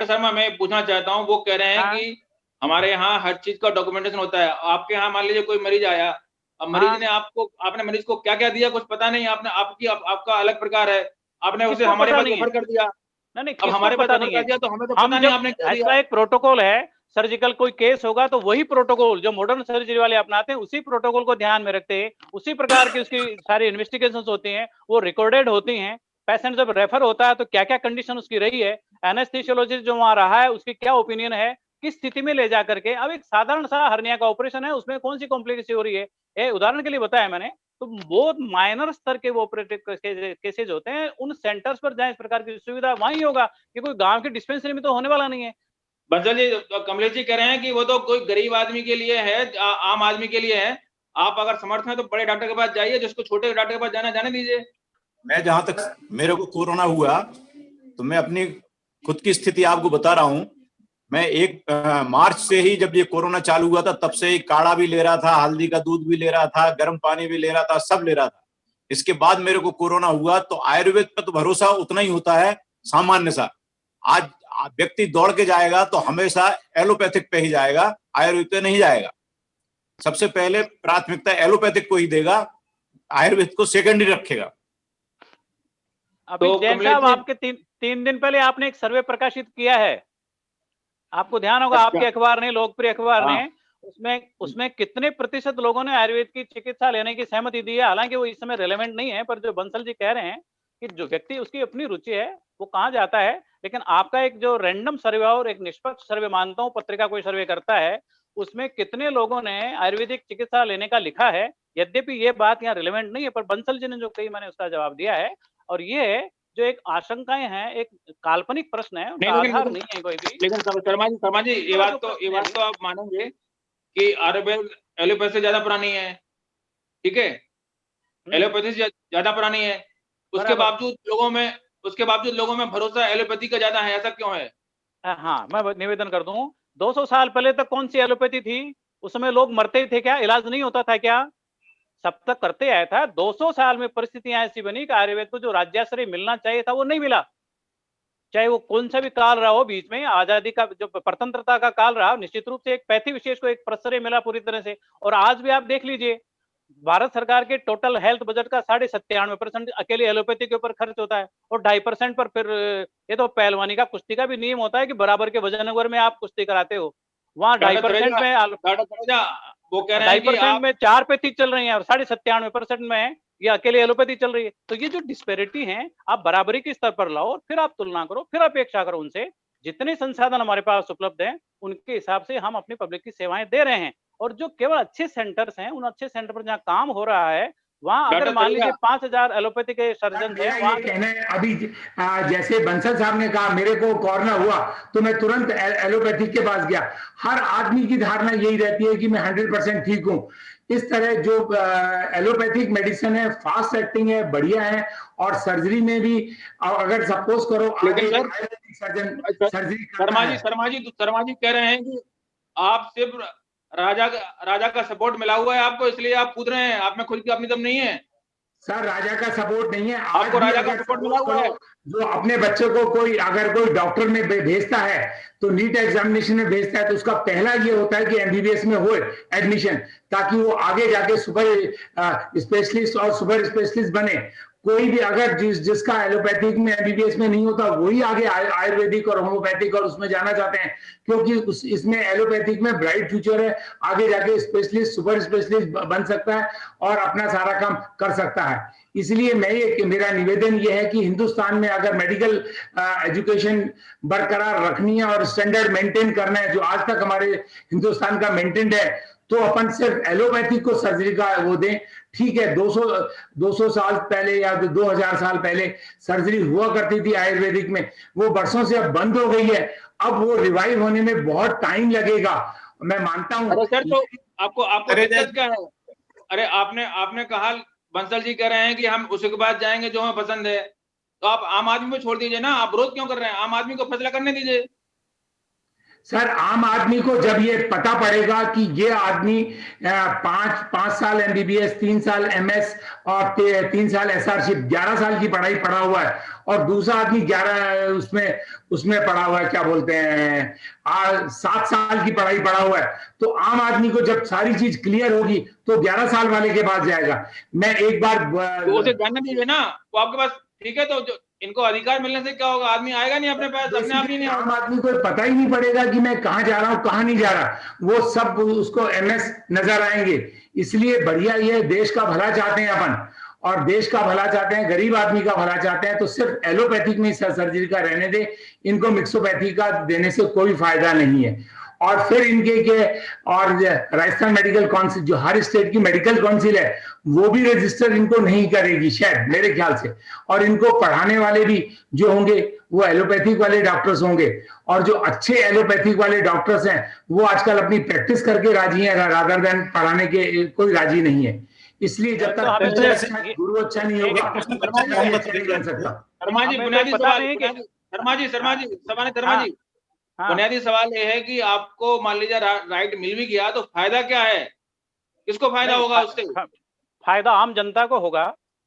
शर्मा मैं पूछना चाहता हूँ, वो कह रहे हैं कि हमारे यहाँ हर चीज का डॉक्यूमेंटेशन होता है। आपके यहाँ मान लीजिए कोई मरीज आया, अब मरीज ने आपने मरीज को क्या क्या दिया कुछ पता नहीं, आपका अलग प्रकार है, आपने उसे हमारे पास रेफर कर दिया। नहीं, अब हमारे पास रेफर कर दिया तो हमें तो पता नहीं आपने क्या दिया। ऐसा एक प्रोटोकॉल है, सर्जिकल कोई केस होगा तो वही प्रोटोकॉल जो मॉडर्न सर्जरी वाले अपनाते हैं उसी प्रोटोकॉल को ध्यान में रखते हैं, उसी प्रकार की उसकी सारी इन्वेस्टिगेशंस होती हैं, वो रिकॉर्डेड होती हैं। पेशेंट जब रेफर होता है तो क्या क्या कंडीशन उसकी रही है, एनेस्थेसियोलॉजिस्ट जो वहां रहा है उसकी क्या ओपिनियन है, किस स्थिति में ले जा करके। अब एक साधारण सा हर्निया का ऑपरेशन है, उसमें कौन सी कॉम्प्लिकेशन हो रही है, ये उदाहरण के लिए बताया मैंने। तो बहुत माइनर स्तर के वो ऑपरेटिव केसेज होते हैं, उन सेंटर्स पर जहां इस प्रकार की सुविधा वहीं होगा, कि कोई गांव की डिस्पेंसरी में तो होने वाला नहीं है। बंसल जी, कमलेश जी कह रहे हैं कि वो तो कोई गरीब आदमी के लिए है, आम आदमी के लिए है। आप अगर समर्थ हैं तो बड़े डॉक्टर के पास जाइए, जिसको छोटे डॉक्टर के पास जाने दीजिए। मैं जहां तक मेरे को कोरोना हुआ तो मैं अपनी खुद की स्थिति आपको बता रहा हूं मैं मार्च से ही, जब ये कोरोना चालू हुआ था, तब से ही काढ़ा भी ले रहा था, हल्दी का दूध भी ले रहा था, गर्म पानी भी ले रहा था, सब ले रहा था। इसके बाद मेरे को कोरोना हुआ तो आयुर्वेद पर तो भरोसा उतना ही होता है सामान्य सा। आज व्यक्ति दौड़ के जाएगा तो हमेशा एलोपैथिक पे ही जाएगा, आयुर्वेद पे नहीं जाएगा। सबसे पहले प्राथमिकता एलोपैथिक को ही देगा, आयुर्वेद को सेकेंडरी रखेगा। अभी तो जैन साहब, आपके तीन दिन पहले आपने एक सर्वे प्रकाशित किया है, आपको ध्यान होगा। आपके अखबार ने, लोकप्रिय अखबार ने, उसमें कितने प्रतिशत लोगों ने आयुर्वेद की चिकित्सा लेने की सहमति दी है। हालांकि वो इस समय रेलेवेंट नहीं है, पर जो बंसल जी कह रहे हैं कि जो व्यक्ति, उसकी अपनी रुचि है, वो कहाँ जाता है। लेकिन आपका एक जो रैंडम सर्वे और एक निष्पक्ष सर्वे मानता हूँ, पत्रिका कोई सर्वे करता है, उसमें कितने लोगों ने आयुर्वेदिक चिकित्सा लेने का लिखा है। यद्यपि ये बात यहाँ रिलेवेंट नहीं है, पर बंसल जी ने जो कही, मैंने उसका जवाब दिया है। और ये जो एक आशंकाएं हैं, एक काल्पनिक प्रश्न है, उनका आधार नहीं है कोई भी। लेकिन शर्मा जी, ये बात तो आप मानेंगे कि आयुर्वेद एलोपैथी से ज्यादा पुरानी है, ठीक है, एलोपैथी से ज्यादा पुरानी है, उसके बावजूद लोगों में भरोसा एलोपैथी का ज्यादा है। ऐसा क्यों है? हाँ, मैं निवेदन कर दूं, 200 साल पहले तक कौन सी एलोपैथी थी? उस समय लोग मरते ही थे क्या? इलाज नहीं होता था क्या? सब तक करते आया था। 200 साल में परिस्थितियां ऐसी बनी कि आयुर्वेद को जो राज्याश्रय मिलना चाहिए था वो नहीं मिला। चाहे वो कौन सा भी काल रहा हो, बीच में आजादी का जो स्वतंत्रता का काल रहा, निश्चित रूप से एक पैथी विशेष को एक प्रश्रय मिला पूरी तरह से। और आज भी आप देख लीजिए, भारत सरकार के टोटल हेल्थ बजट का 97.5% अकेले एलोपैथी के ऊपर खर्च होता है। और 2.5% पर फिर ये तो पहलवानी का, कुश्ती का भी नियम होता है कि बराबर के वजन अगर में आप कुश्ती कराते हो, वहां 2.5% में, वो कह रहे हैं 2.5% में 4 पैथी चल रही है और 97.5% में ये अकेले एलोपैथी चल रही है। तो ये जो डिस्पेरिटी है, आप बराबरी के स्तर पर लाओ और फिर आप तुलना करो, फिर अपेक्षा करो उनसे। जितने संसाधन हमारे पास उपलब्ध हैं, उनके हिसाब से हम अपनी पब्लिक की सेवाएं दे रहे हैं। और जो केवल अच्छे सेंटर्स हैं, उन अच्छे सेंटर पर जहाँ काम हो रहा है, वहाँ अगर मान लीजिए 5000 एलोपैथी के सर्जन हैं, वहाँ कहना है अभी जैसे बंसल साहब ने कहा, मेरे को कोरोना हुआ तो मैं तुरंत एलोपैथिक के पास गया। हर आदमी की धारणा यही रहती है कि मैं 100% ठीक हूँ। इस तरह जो एलोपैथिक मेडिसिन है, फास्ट एक्टिंग है, बढ़िया है। और सर्जरी में भी अगर सपोज करो सर्जन सर्जरी, शर्मा जी कह रहे हैं कि आप सिर्फ राजा का सपोर्ट मिला हुआ है आपको, इसलिए आप कूद रहे हैं, आप में खुद की अपनी दम नहीं है। सर, राजा का सपोर्ट नहीं है, आपको राजा का सपोर्ट मिला हुआ है। जो अपने बच्चे को अगर कोई डॉक्टर में भेजता है तो नीट एग्जामिनेशन में भेजता है, तो उसका पहला ये होता है कि एमबीबीएस में हो एडमिशन, ताकि वो आगे जाके सुपर स्पेशलिस्ट और सुपर स्पेशलिस्ट बने। कोई भी अगर जिसका एलोपैथिक में एमबीबीएस में नहीं होता, वही आगे आयुर्वेदिक और होम्योपैथिक और उसमें जाना चाहते हैं, क्योंकि इसमें एलोपैथिक में ब्राइट फ्यूचर है, आगे जाके स्पेशलिस्ट सुपर स्पेशलिस्ट बन सकता है और अपना सारा काम कर सकता है। इसलिए मेरा निवेदन यह है कि हिंदुस्तान में अगर मेडिकल एजुकेशन बरकरार रखनी है और स्टैंडर्ड मेंटेन करना है, जो आज तक हमारे हिंदुस्तान का मेंटेन्ड है, तो अपन सिर्फ एलोपैथिक को सर्जरी का वो दें। ठीक है, 200 साल पहले या 2000 साल पहले सर्जरी हुआ करती थी आयुर्वेदिक में, वो वर्षों से अब बंद हो गई है। अब वो रिवाइव होने में बहुत टाइम लगेगा, मैं मानता हूँ। अरे सर, तो आपको दिक्कत क्या है? अरे आपने कहा, बंसल जी कह रहे हैं कि हम उसके बाद जाएंगे जो हमें पसंद है, तो आप आम आदमी को छोड़ दीजिए ना, आप विरोध क्यों कर रहे हैं? आम आदमी को फैसला करने दीजिए। सर, आम आदमी को जब ये पता पड़ेगा कि ये आदमी 5 साल एमबीबीएस, 3 साल एमएस और 3 साल एसआरशिप, 11 साल की पढ़ाई पढ़ा हुआ है, और दूसरा आदमी 11 उसमें पढ़ा हुआ है, क्या बोलते हैं 7 साल की पढ़ाई पढ़ा हुआ है, तो आम आदमी को जब सारी चीज क्लियर होगी तो 11 साल वाले के पास जाएगा। मैं एक बार तो उसे जानने दीजिए ना, वो आपके पास, ठीक है, तो इनको अधिकार मिलने से क्या होगा? आदमी आएगा नहीं अपने पास, अपने आप ही नहीं। आम आदमी को पता ही नहीं पड़ेगा कि मैं कहाँ जा रहा हूँ, कहाँ नहीं जा रहा, वो सब उसको एमएस नजर आएंगे। इसलिए बढ़िया, ये देश का भला चाहते हैं अपन, और देश का भला चाहते हैं, गरीब आदमी का भला चाहते हैं, तो सिर्फ एलोपैथिक में सर्जरी का रहने दे, इनको मिक्सोपैथी का देने से कोई फायदा नहीं है। और फिर इनके और राजस्थान मेडिकल काउंसिल, जो हर स्टेट की मेडिकल काउंसिल है, वो भी रजिस्टर इनको नहीं करेगी शायद, मेरे ख्याल से। और इनको पढ़ाने वाले भी जो होंगे वो एलोपैथिक वाले डॉक्टर्स होंगे, और जो अच्छे एलोपैथिक वाले डॉक्टर्स हैं वो आजकल अपनी प्रैक्टिस करके राजी हैं, रादर देन पढ़ाने के कोई राजी नहीं है। इसलिए जब तक गुरु अच्छा नहीं होगा, शर्मा जी, बुनियादी सवाल ये है कि आपको मान लीजिए राइट मिल भी गया तो फायदा क्या है, किसको फायदा होगा उससे? फायदा आम जनता को होगा,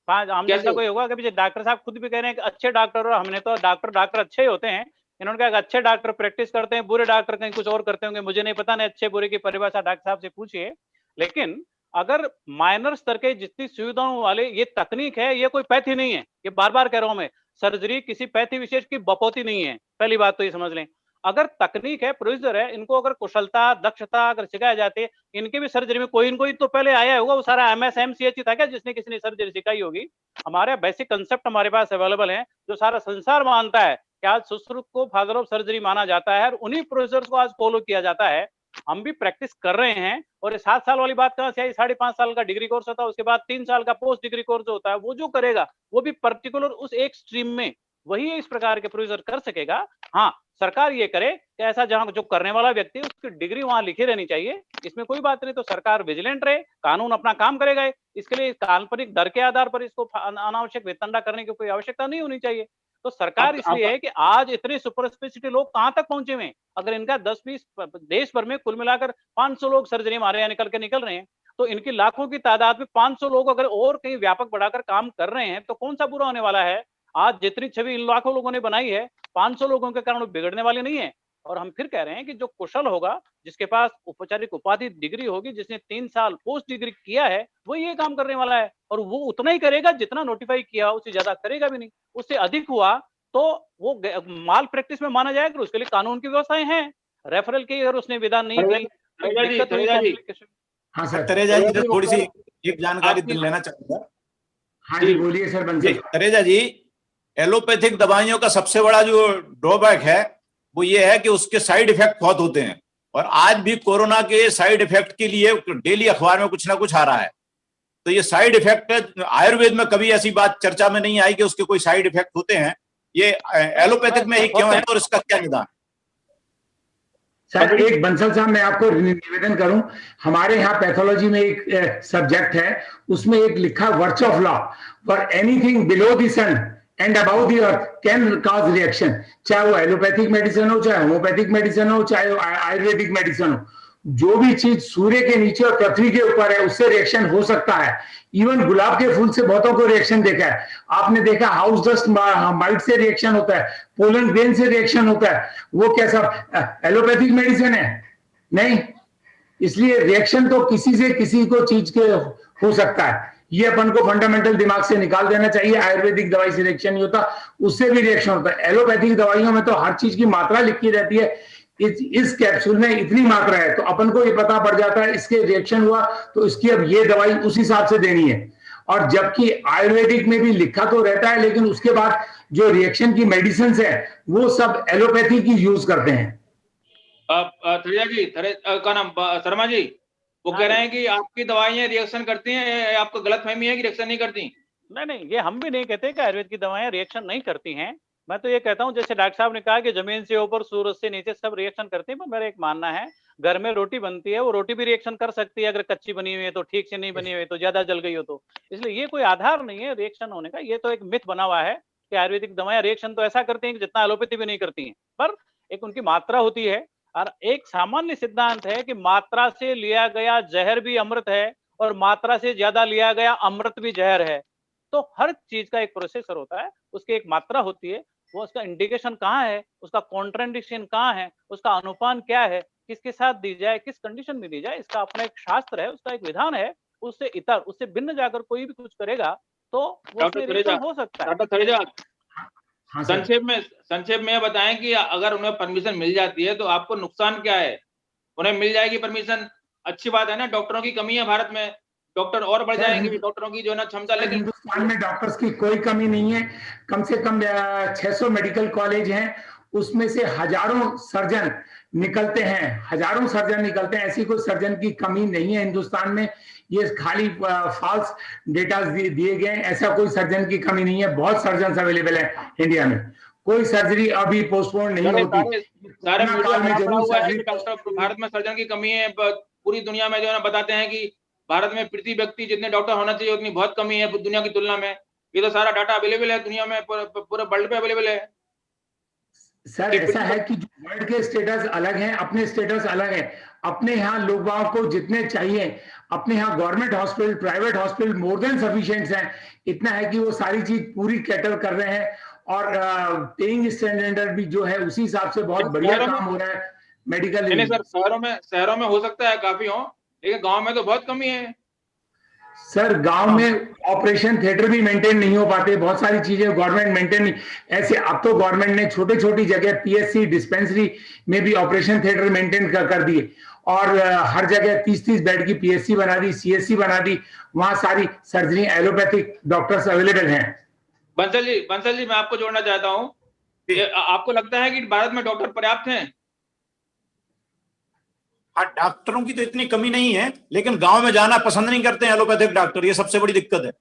आम जनता को होगा कि डॉक्टर साहब खुद भी कह रहे हैं कि अच्छे डॉक्टर, और हमने तो डॉक्टर अच्छे ही होते हैं, इन्होंने कहा अच्छे डॉक्टर प्रैक्टिस करते हैं, बुरे डॉक्टर कहीं कुछ और करते होंगे, मुझे नहीं पता, नहीं अच्छे बुरे की परिभाषा डॉक्टर साहब से पूछिए। लेकिन अगर माइनर स्तर के जितनी सुविधाओं वाले ये तकनीक है, ये कोई पैथी नहीं है, ये बार बार कह रहा हूं मैं, सर्जरी किसी पैथी विशेष की बपौती नहीं है, पहली बात तो ये समझ लें। अगर तकनीक है, प्रोसीजर है, इनको अगर कुशलता दक्षता अगर सिखाई जाती है, इनके भी सर्जरी में कोई न कोई तो पहले आया होगा, वो सारा MSMCH था क्या जिसने किसी ने सर्जरी सिखाई होगी? हमारे बेसिक कंसेप्ट हमारे पास अवेलेबल है, जो सारा संसार मानता है कि आज सुश्रुत को फादर ऑफ सर्जरी माना जाता है, और उन्हीं प्रोसीजर्स को आज फॉलो किया जाता है। हम भी प्रैक्टिस कर रहे हैं, और 7 साल वाली बात कहां से आई? 5.5 साल का डिग्री कोर्स होता है, उसके बाद 3 साल का पोस्ट डिग्री कोर्स होता है, वो जो करेगा वो भी पर्टिकुलर उस एक स्ट्रीम में वही इस प्रकार के प्रोसीजर कर सकेगा। हाँ, सरकार ये करे कि ऐसा जहां जो करने वाला व्यक्ति उसकी डिग्री वहां लिखी रहनी चाहिए, इसमें कोई बात नहीं, तो सरकार विजिलेंट रहे, कानून अपना काम करेगा, इसके लिए काल्पनिक दर के आधार पर इसको अनावश्यक वेतनडा करने की कोई आवश्यकता नहीं होनी चाहिए। तो सरकार इसलिए है कि आज इतने सुपर स्पेशलिटी लोग कहां तक पहुंचे हुए हैं, अगर इनका 10-20 देश भर में कुल मिलाकर 500 लोग सर्जरी हमारे यहाँ निकल रहे हैं, तो इनकी लाखों की तादाद में 500 लोग अगर और कहीं व्यापक बढ़ाकर काम कर रहे हैं तो कौन सा बुरा होने वाला है? आज जितनी छवि इन लाखों लोगों ने बनाई है, 500 लोगों के कारण बिगड़ने वाली नहीं है। और हम फिर कह रहे हैं कि जो कुशल होगा, जिसके पास औपचारिक उपाधि डिग्री होगी, जिसने 3 साल पोस्ट डिग्री किया है, वो ये काम करने वाला है, और वो उतना ही करेगा जितना नोटिफाई किया, उससे ज्यादा करेगा भी नहीं। उससे अधिक हुआ तो वो माल प्रैक्टिस में माना जाएगा, उसके लिए कानून की व्यवस्थाएं हैं, रेफरल की अगर उसने विधान नहीं की। हाँ सर, तरेजा जी थोड़ी सी एक जानकारी लेना चाहूंगा। हाँ जी बोलिए सर बंसल। तरेजा जी, एलोपैथिक दवाइयों का सबसे बड़ा जो ड्रॉबैक है वो ये है कि उसके साइड इफेक्ट बहुत होते हैं, और आज भी कोरोना के साइड इफेक्ट के लिए डेली अखबार में कुछ ना कुछ आ रहा है। तो ये साइड इफेक्ट आयुर्वेद में कभी ऐसी बात चर्चा में नहीं आई कि उसके कोई साइड इफेक्ट होते हैं, ये एलोपैथिक में ही क्यों है और इसका क्या निदान? सर एक बंसल साहब मैं आपको निवेदन करूं, हमारे यहाँ पैथोलॉजी में एक सब्जेक्ट है, उसमें एक लिखा वर्च of law, for anything below the sun and about the earth can cause reaction, चाहे वो एलोपैथिक मेडिसिन हो, चाहे होम्योपैथिक मेडिसिन हो, चाहे आयुर्वेदिक मेडिसिन हो, जो भी चीज सूर्य के नीचे और पृथ्वी के ऊपर है उससे रिएक्शन हो सकता है। इवन गुलाब के फूल से बहुतों को रिएक्शन देखा है, आपने देखा house dust might say reaction होता है, पोलन ग्रेन से रिएक्शन होता है, वो क्या सब एलोपैथिक मेडिसिन है? नहीं। इसलिए रिएक्शन तो किसी से किसी को चीज के हो सकता है, ये अपन को फंडामेंटल दिमाग से निकाल देना चाहिए। आयुर्वेदिक दवाई से रिएक्शन नहीं होता, उससे भी रिएक्शन होता है। एलोपैथिक दवाइयों में तो हर चीज की मात्रा लिखी रहती है, इस कैप्सूल में इतनी मात्रा है, तो अपन को ये पता पड़ जाता है इसके रिएक्शन हुआ तो इसकी अब ये दवाई उस हिसाब से देनी है। और जबकि आयुर्वेदिक में भी लिखा तो रहता है, लेकिन उसके बाद जो रिएक्शन की मेडिसिन है वो सब एलोपैथी की यूज करते हैं। थरेजा जी, का नाम शर्मा जी, वो कह रहे हैं कि आपकी दवाइयां रिएक्शन करती हैं, आपको गलतफहमी है कि रिएक्शन नहीं करती? नहीं, ये हम भी नहीं कहते कि आयुर्वेद की दवाएं रिएक्शन नहीं करती हैं। मैं तो ये कहता हूँ, जैसे डॉक्टर साहब ने कहा कि जमीन से ऊपर सूरज से नीचे सब रिएक्शन करते हैं, पर मेरा एक मानना है, घर में रोटी बनती है, वो रोटी भी रिएक्शन कर सकती है, अगर कच्ची बनी हुई है तो, ठीक से नहीं बनी हुई है तो, ज्यादा जल गई हो तो। इसलिए ये कोई आधार नहीं है रिएक्शन होने का, ये तो एक मिथ बना हुआ है कि आयुर्वेदिक दवाएं रिएक्शन तो ऐसा करती हैं कि जितना एलोपैथी भी नहीं करती हैं, पर एक उनकी मात्रा होती है। और एक सामान्य सिद्धांत है कि मात्रा से लिया गया जहर भी अमृत है, और मात्रा से ज्यादा लिया गया अमृत भी जहर है। तो हर चीज का एक प्रोसेसर होता है, उसकी एक मात्रा होती है, वो उसका इंडिकेशन कहाँ है, उसका कॉन्ट्राइंडिकेशन कहाँ है, उसका अनुपान क्या है, किसके साथ दी जाए, किस कंडीशन में दी जाए, इसका अपना एक शास्त्र है, उसका एक विधान है। उससे इतर, उससे भिन्न जाकर कोई भी कुछ करेगा तो वो रिएक्शन हो सकता है। डॉक्टर थरेजा, संक्षेप में बताएं कि अगर उन्हें परमिशन मिल जाती है तो आपको नुकसान क्या है? उन्हें मिल जाएगी परमिशन, अच्छी बात है ना, डॉक्टरों की कमी है भारत में, डॉक्टर और बढ़ जाएंगे डॉक्टरों की जो ना क्षमता। लेकिन हिंदुस्तान में डॉक्टर्स की कोई कमी नहीं है, कम से कम 600 मेडिकल कॉलेज हैं, उसमें से हजारों सर्जन निकलते हैं, ऐसी कोई सर्जन की कमी नहीं है हिंदुस्तान में। ये खाली फॉल्स डेटा दिए गए, ऐसा कोई सर्जन की कमी नहीं है, बहुत सर्जन अवेलेबल है इंडिया में, कोई सर्जरी अभी पोस्टपोन नहीं होती। सारे भारत में सर्जन की कमी है, पूरी दुनिया में जो है बताते हैं कि भारत में प्रति व्यक्ति जितने डॉक्टर होना चाहिए उतनी बहुत कमी है दुनिया की तुलना में। ये तो सारा डाटा अवेलेबल है दुनिया में, पूरे वर्ल्ड पे अवेलेबल है। सर ऐसा है कि जो वर्ल्ड के स्टेटस अलग हैं, अपने स्टेटस अलग है। अपने यहाँ लोगों को जितने चाहिए, अपने यहाँ government hospital, private hospital more than sufficient हैं। इतना है कि वो सारी चीज पूरी कैटर कर रहे हैं, और पेइंग स्टैंडर्ड भी जो है उसी हिसाब से बहुत बढ़िया काम हो रहा है मेडिकल। नहीं सर, शहरों में हो सकता है काफी हो, लेकिन गांव में तो बहुत कमी है सर। गांव में ऑपरेशन थिएटर भी मेंटेन नहीं हो पाते, बहुत सारी चीजें गवर्नमेंट मेंटेन नहीं। ऐसे अब तो गवर्नमेंट ने छोटी छोटी जगह पीएससी डिस्पेंसरी में भी ऑपरेशन थिएटर मेंटेन कर दिए, और हर जगह 30-30 बेड की पीएससी बना दी, सीएससी बना दी। वहां सारी सर्जरी एलोपैथिक डॉक्टर्स अवेलेबल हैं। बंसल जी मैं आपको जोड़ना चाहता हूँ, आपको लगता है कि भारत में डॉक्टर पर्याप्त हैं? हाँ, डॉक्टरों की तो इतनी कमी नहीं है, लेकिन गांव में जाना पसंद नहीं करते हैं एलोपैथिक डॉक्टर, ये सबसे बड़ी दिक्कत है।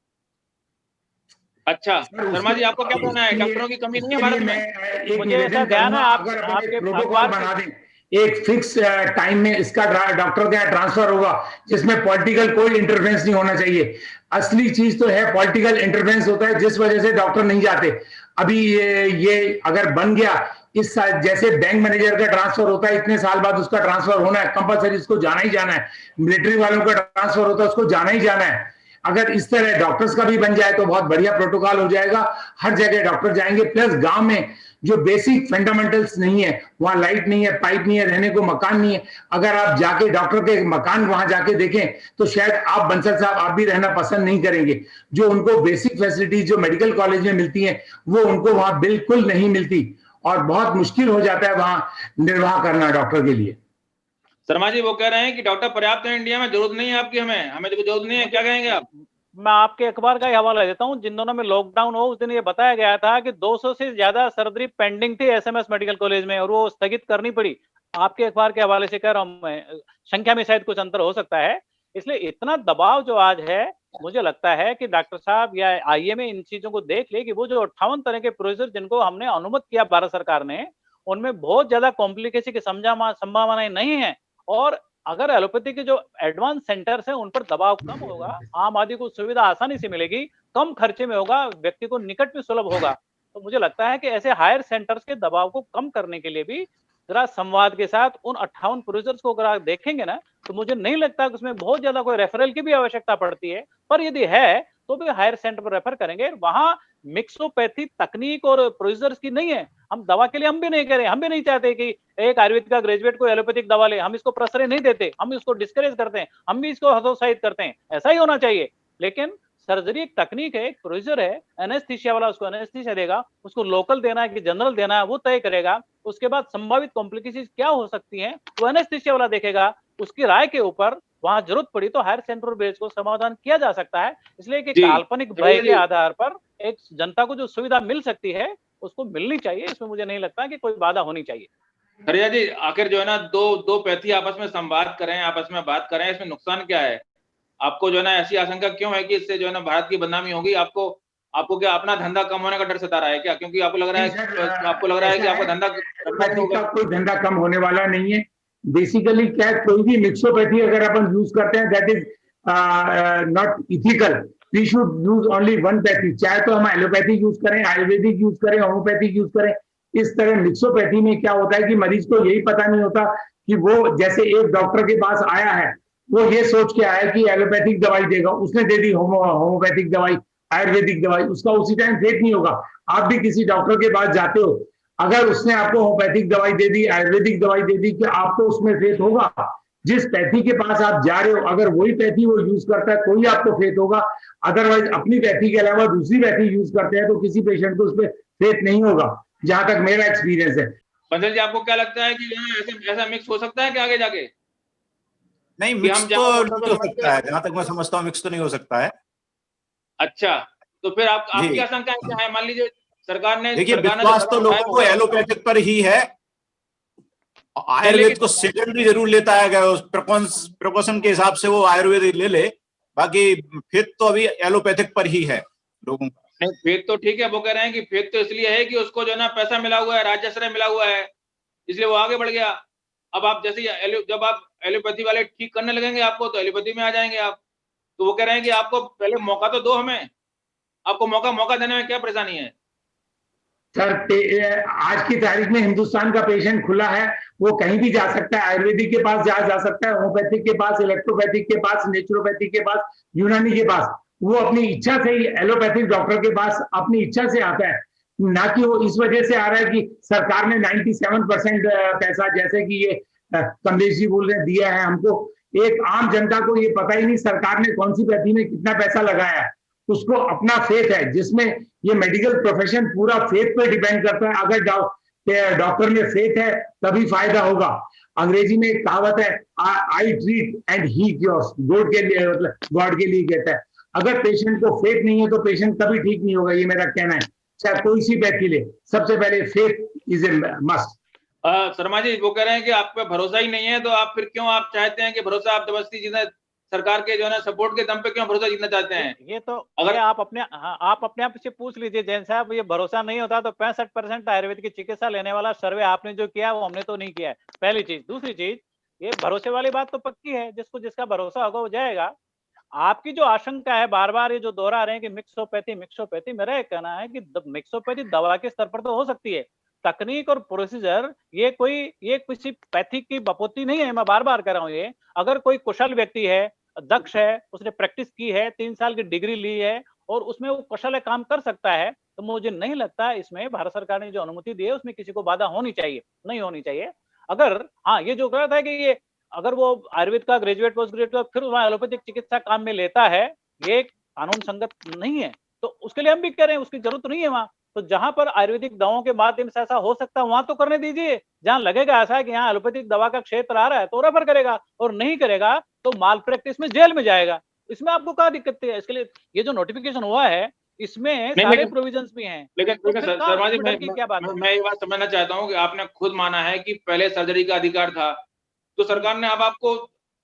अच्छा शर्मा जी, आपको क्या कहना है, डॉक्टरों की कमी नहीं है भारत में? मुझे ऐसा ध्यान है, अगर आपके प्रोटोकॉल बना दें, एक फिक्स टाइम में इसका डॉक्टर का ट्रांसफर होगा, जिसमें पॉलिटिकल कोई इंटरफेरेंस नहीं होना चाहिए। असली चीज तो है पॉलिटिकल इंटरफेरेंस होता है, जिस वजह से डॉक्टर नहीं जाते। अभी ये अगर बन गया, इस जैसे बैंक मैनेजर का ट्रांसफर होता है, इतने साल बाद उसका ट्रांसफर होना है, कंपलसरी उसको जाना ही जाना है। मिलिट्री वालों का ट्रांसफर होता है, उसको जाना ही जाना है। अगर इस तरह डॉक्टर्स का भी बन जाए तो बहुत बढ़िया प्रोटोकॉल हो जाएगा, हर जगह डॉक्टर जाएंगे। प्लस गांव में जो बेसिक फंडामेंटल्स नहीं है, वहां लाइट नहीं है, पाइप नहीं है, रहने को मकान नहीं है। अगर आप जाके डॉक्टर के मकान वहां जाके देखें तो शायद आप बंसल साहब आप भी रहना पसंद नहीं करेंगे। जो उनको बेसिक फैसिलिटीज जो मेडिकल कॉलेज में मिलती हैं, वो उनको वहां बिल्कुल नहीं मिलती, और बहुत मुश्किल हो जाता है वहां निर्वाह करना डॉक्टर के लिए। शर्मा जी वो कह रहे हैं कि डॉक्टर पर्याप्त है इंडिया में, जरूरत नहीं है आपकी, हमें तो जरूरत नहीं है, क्या कहेंगे आप? मैं आपके अखबार का ही हवाला देता हूं, जिन दिनों में लॉकडाउन हो उस दिन ये बताया गया था कि 200 से ज्यादा सर्जरी पेंडिंग थी एसएमएस मेडिकल कॉलेज में, और वो स्थगित करनी पड़ी। आपके अखबार के हवाले से कह रहा हूं मैं, संख्या में शायद कुछ अंतर हो सकता है। इसलिए इतना दबाव जो आज है, मुझे लगता है कि डॉक्टर साहब या आईएमए इन चीजों को देख ले कि वो जो 58 तरह के प्रोसीजर जिनको हमने अनुमति किया भारत सरकार ने, उनमें बहुत ज्यादा कॉम्प्लिकेशन की संभावनाएं नहीं है। और अगर एलोपैथी के जो एडवांस सेंटर्स हैं उन पर दबाव कम होगा, आम आदमी को सुविधा आसानी से मिलेगी, कम खर्चे में होगा, व्यक्ति को निकट में सुलभ होगा, तो मुझे लगता है कि ऐसे हायर सेंटर्स के दबाव को कम करने के लिए भी जरा संवाद के साथ उन 58 प्रोसीजर्स को अगर आप देखेंगे ना, तो मुझे नहीं लगता कि उसमें बहुत ज्यादा कोई रेफरल की भी आवश्यकता पड़ती है। पर यदि है तो भी हायर सेंटर पर रेफर करेंगे। वहां मिक्सोपैथी तकनीक और प्रोसीजर्स की नहीं है। हम दवा के लिए हम भी नहीं कह रहे, हम भी नहीं चाहते कि एक आयुर्वेद का ग्रेजुएट को एलोपैथिक दवा ले, हम इसको प्रश्रय नहीं देते, हम इसको डिस्करेज करते हैं, हम भी इसको हतोत्साहित करते हैं, ऐसा ही होना चाहिए। लेकिन सर्जरी एक तकनीक है, एक प्रोसीजर है, एनेस्थीसिया वाला उसको एनेस्थीसिया देगा, उसको लोकल देना है कि जनरल देना है वो तय करेगा। उसके बाद संभावित कॉम्प्लिकेशन क्या हो सकती हैं वो एनेस्थीसिया वाला देखेगा, उसकी राय के ऊपर वहां जरूरत पड़ी तो हायर सेंटर बेस को समाधान किया जा सकता है। इसलिए कि काल्पनिक भय के आधार पर एक जनता को जो सुविधा मिल सकती है उसको मिलनी चाहिए, इसमें मुझे नहीं लगता कि कोई बाधा होनी चाहिए। खरेजा जी, आखिर जो है ना दो पैथी आपस में संवाद करें, आपस में बात करें, इसमें नुकसान क्या है? आपको जो है ना ऐसी आशंका क्यों है कि इससे जो है ना भारत की बदनामी होगी? आपको क्या अपना धंधा कम होने का डर सता रहा है क्या? क्योंकि आपको लग रहा है कि आपका धंधा कोई धंधा कम होने वाला नहीं है। बेसिकली क्या है, कोई भी मिक्सोपैथी अगर अपन यूज करते हैं that is not ethical. We should use only one pathy, चाहे तो हम एलोपैथी यूज करें, आयुर्वेदिक यूज करें, होम्योपैथिक यूज करें। इस तरह मिक्सोपैथी में क्या होता है कि मरीज को यही पता नहीं होता कि वो जैसे एक डॉक्टर के पास आया है, वो ये सोच के आया कि एलोपैथिक दवाई देगा, उसने दे दी होम्योपैथिक दवाई, आयुर्वेदिक दवाई, उसका उसी टाइम फेट नहीं होगा। आप भी किसी डॉक्टर के पास जाते हो, अगर उसने आपको होम्योपैथिक दवाई दे दी, आयुर्वेदिक दवाई दे दी, कि आपको उसमें फेट होगा? जिस पैथी के पास आप जा रहे हो अगर वही पैथी वो यूज करता है, कोई आपको फेट होगा। अदरवाइज अपनी पैथी के अलावा दूसरी पैथी यूज करते हैं तो किसी पेशेंट को उस पर फेट नहीं होगा, जहां तक मेरा एक्सपीरियंस है। बंसल जी, आपको क्या लगता है कि ऐसा मिक्स हो सकता है कि आगे जाके? नहीं, मिक्स तो नहीं हो सकता है, जहां तक मैं समझता हूँ मिक्स तो नहीं हो सकता है। अच्छा, तो फिर आपकी आशंका क्या है? मान लीजिए सरकार ने, देखिए विश्वास तो लोगों को एलोपैथिक पर ही है, आयुर्वेद को सेकेंडरी जरूर लेता है, प्रिकॉशन के हिसाब से वो आयुर्वेद ले ले, बाकी फेथ तो अभी एलोपैथिक पर ही है लोगों का। नहीं, फेथ तो ठीक है, वो कह रहे हैं कि फेथ तो इसलिए है कि उसको जो है ना पैसा मिला हुआ है, राज्यश्रय मिला हुआ है, इसलिए वो आगे बढ़ गया। अब आप जैसे जब आप एलोपैथी वाले ठीक करने लगेंगे आपको, तो एलोपैथी में आ जाएंगे आप। तो वो कह रहे हैं कि आपको पहले मौका तो दो, हमें आपको मौका देने में क्या परेशानी है? सर आज की तारीख में हिंदुस्तान का पेशेंट खुला है, वो कहीं भी जा सकता है, आयुर्वेदिक के पास जा सकता है, होम्योपैथिक के पास, इलेक्ट्रोपैथिक के पास, नेचुरोपैथिक के पास, यूनानी के पास। वो अपनी इच्छा से ही एलोपैथिक डॉक्टर के पास अपनी इच्छा से आता है, ना कि वो इस वजह से आ रहा है कि सरकार ने 97% पैसा, जैसे कि ये कमलेश जी बोल रहे हैं, दिया है हमको। एक आम जनता को ये पता ही नहीं सरकार ने कौन सी पैथी में कितना पैसा लगाया है। उसको अपना फेथ है, जिसमें ये मेडिकल प्रोफेशन पूरा फेथ पे डिपेंड करता है। अगर डॉक्टर में फेथ है तभी फायदा होगा। अंग्रेजी में एक कहावत है, I treat and he cures, God के लिए, मतलब गॉड के लिए कहता है। अगर पेशेंट को फेथ नहीं है तो पेशेंट कभी ठीक नहीं होगा, ये मेरा कहना है। चाहे कोई सी पैथी ले, सबसे पहले faith is a must. Sharma ji वो कह रहे हैं कि आप पे भरोसा ही नहीं है, तो आप फिर क्यों आप चाहते हैं कि भरोसा आप जबरदस्ती जीतना, सरकार के जो है ना सपोर्ट के दम पे क्यों भरोसा जीतना चाहते हैं? ये तो अगर आप अपने आप से पूछ लीजिए जैन साहब, ये भरोसा नहीं होता तो 65% आयुर्वेद की चिकित्सा लेने वाला सर्वे आपने जो किया वो हमने तो नहीं किया है, पहली चीज। दूसरी चीज, ये भरोसे वाली बात तो पक्की है, जिसको जिसका भरोसा होगा वो जाएगा। आपकी जो आशंका है, बार बार ये जो दोहरा रहे हैं कि मिक्सोपैथी, मेरा एक कहना है कि मिक्सोपैथी दवा के स्तर पर तो हो सकती है, तकनीक और प्रोसीजर ये किसी पैथिक की बपोती नहीं है। मैं बार बार कह रहा हूँ, ये अगर कोई कुशल व्यक्ति है, दक्ष है, उसने प्रैक्टिस की है, 3 साल की डिग्री ली है और उसमें वो कुशल काम कर सकता है, तो मुझे नहीं लगता इसमें भारत सरकार ने जो अनुमति दी है उसमें किसी को बाधा होनी चाहिए, नहीं होनी चाहिए। अगर हाँ, ये जो कहा था कि ये अगर वो आयुर्वेद का ग्रेजुएट, पोस्ट ग्रेजुएट फिर वहां एलोपैथिक चिकित्सा काम में लेता है, ये कानून संगत नहीं है, तो उसके लिए हम भी कह रहे हैं उसकी जरूरत नहीं है वहां। तो जहां पर आयुर्वेदिक दवाओं के माध्यम से ऐसा हो सकता है वहां तो करने दीजिए। जहां लगेगा ऐसा है कि यहाँ एलोपैथिक दवा का क्षेत्र आ रहा है तो रेफर करेगा, और नहीं करेगा तो माल प्रैक्टिस में जेल में जाएगा। इसमें आपको क्या दिक्कत है? इसके लिए ये जो नोटिफिकेशन हुआ है इसमें सारे प्रोविजंस भी हैं। लेकिन तो शर्मा जी मैं ये बात समझना चाहता हूँ कि आपने खुद माना है कि पहले सर्जरी का अधिकार था, तो सरकार ने अब आपको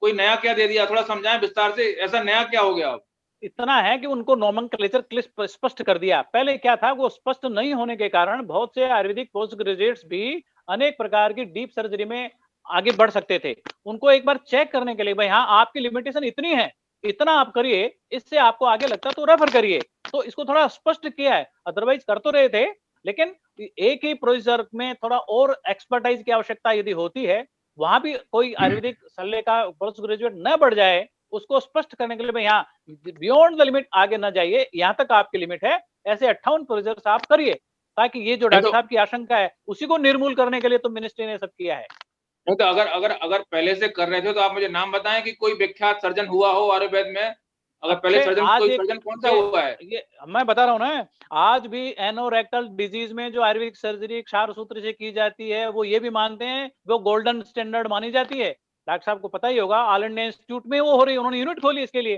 कोई नया क्या दे दिया? थोड़ा समझाएं विस्तार से, ऐसा नया क्या हो गया? इतना है कि उनको नोमेनक्लेचर स्पष्ट कर दिया। पहले क्या था, वो स्पष्ट नहीं होने के कारण बहुत से आयुर्वेदिक पोस्ट ग्रेजुएट्स भी अनेक प्रकार की डीप सर्जरी में आगे बढ़ सकते थे। उनको एक बार चेक करने के लिए, भाई हाँ आपकी लिमिटेशन इतनी है, इतना आप करिए, इससे आपको आगे लगता तो रेफर करिए। तो इसको थोड़ा स्पष्ट किया है, अदरवाइज कर तो रहे थे, लेकिन एक ही प्रोसीजर में थोड़ा और एक्सपर्टाइज की आवश्यकता यदि होती है, वहां भी कोई आयुर्वेदिक सल्ले का पोस्ट ग्रेजुएट न बढ़ जाए, उसको स्पष्ट करने के लिए भाई यहाँ बियॉन्ड द लिमिट आगे न जाइए, यहाँ तक आपकी लिमिट है, ऐसे 58 प्रोसीजर्स आप करिए, ताकि ये जो डॉक्टर साहब की आशंका है उसी को निर्मूल करने के लिए तो मिनिस्ट्री ने सब किया है। तो अगर पहले से कर रहे थे तो आप मुझे नाम बताएं कि कोई विख्यात सर्जन हुआ हो आयुर्वेद में, अगर पहले सर्जन कौन सा हुआ है? ये मैं बता रहा हूँ ना, आज भी एनोरेक्टल डिजीज में जो आयुर्वेदिक सर्जरी क्षार सूत्र से की जाती है, वो ये भी मानते हैं वो गोल्डन स्टैंडर्ड मानी जाती है। डॉक्टर साहब को पता ही होगा, ऑल इंडिया इंस्टीट्यूट में वो हो रही है, उन्होंने यूनिट खोली इसके लिए।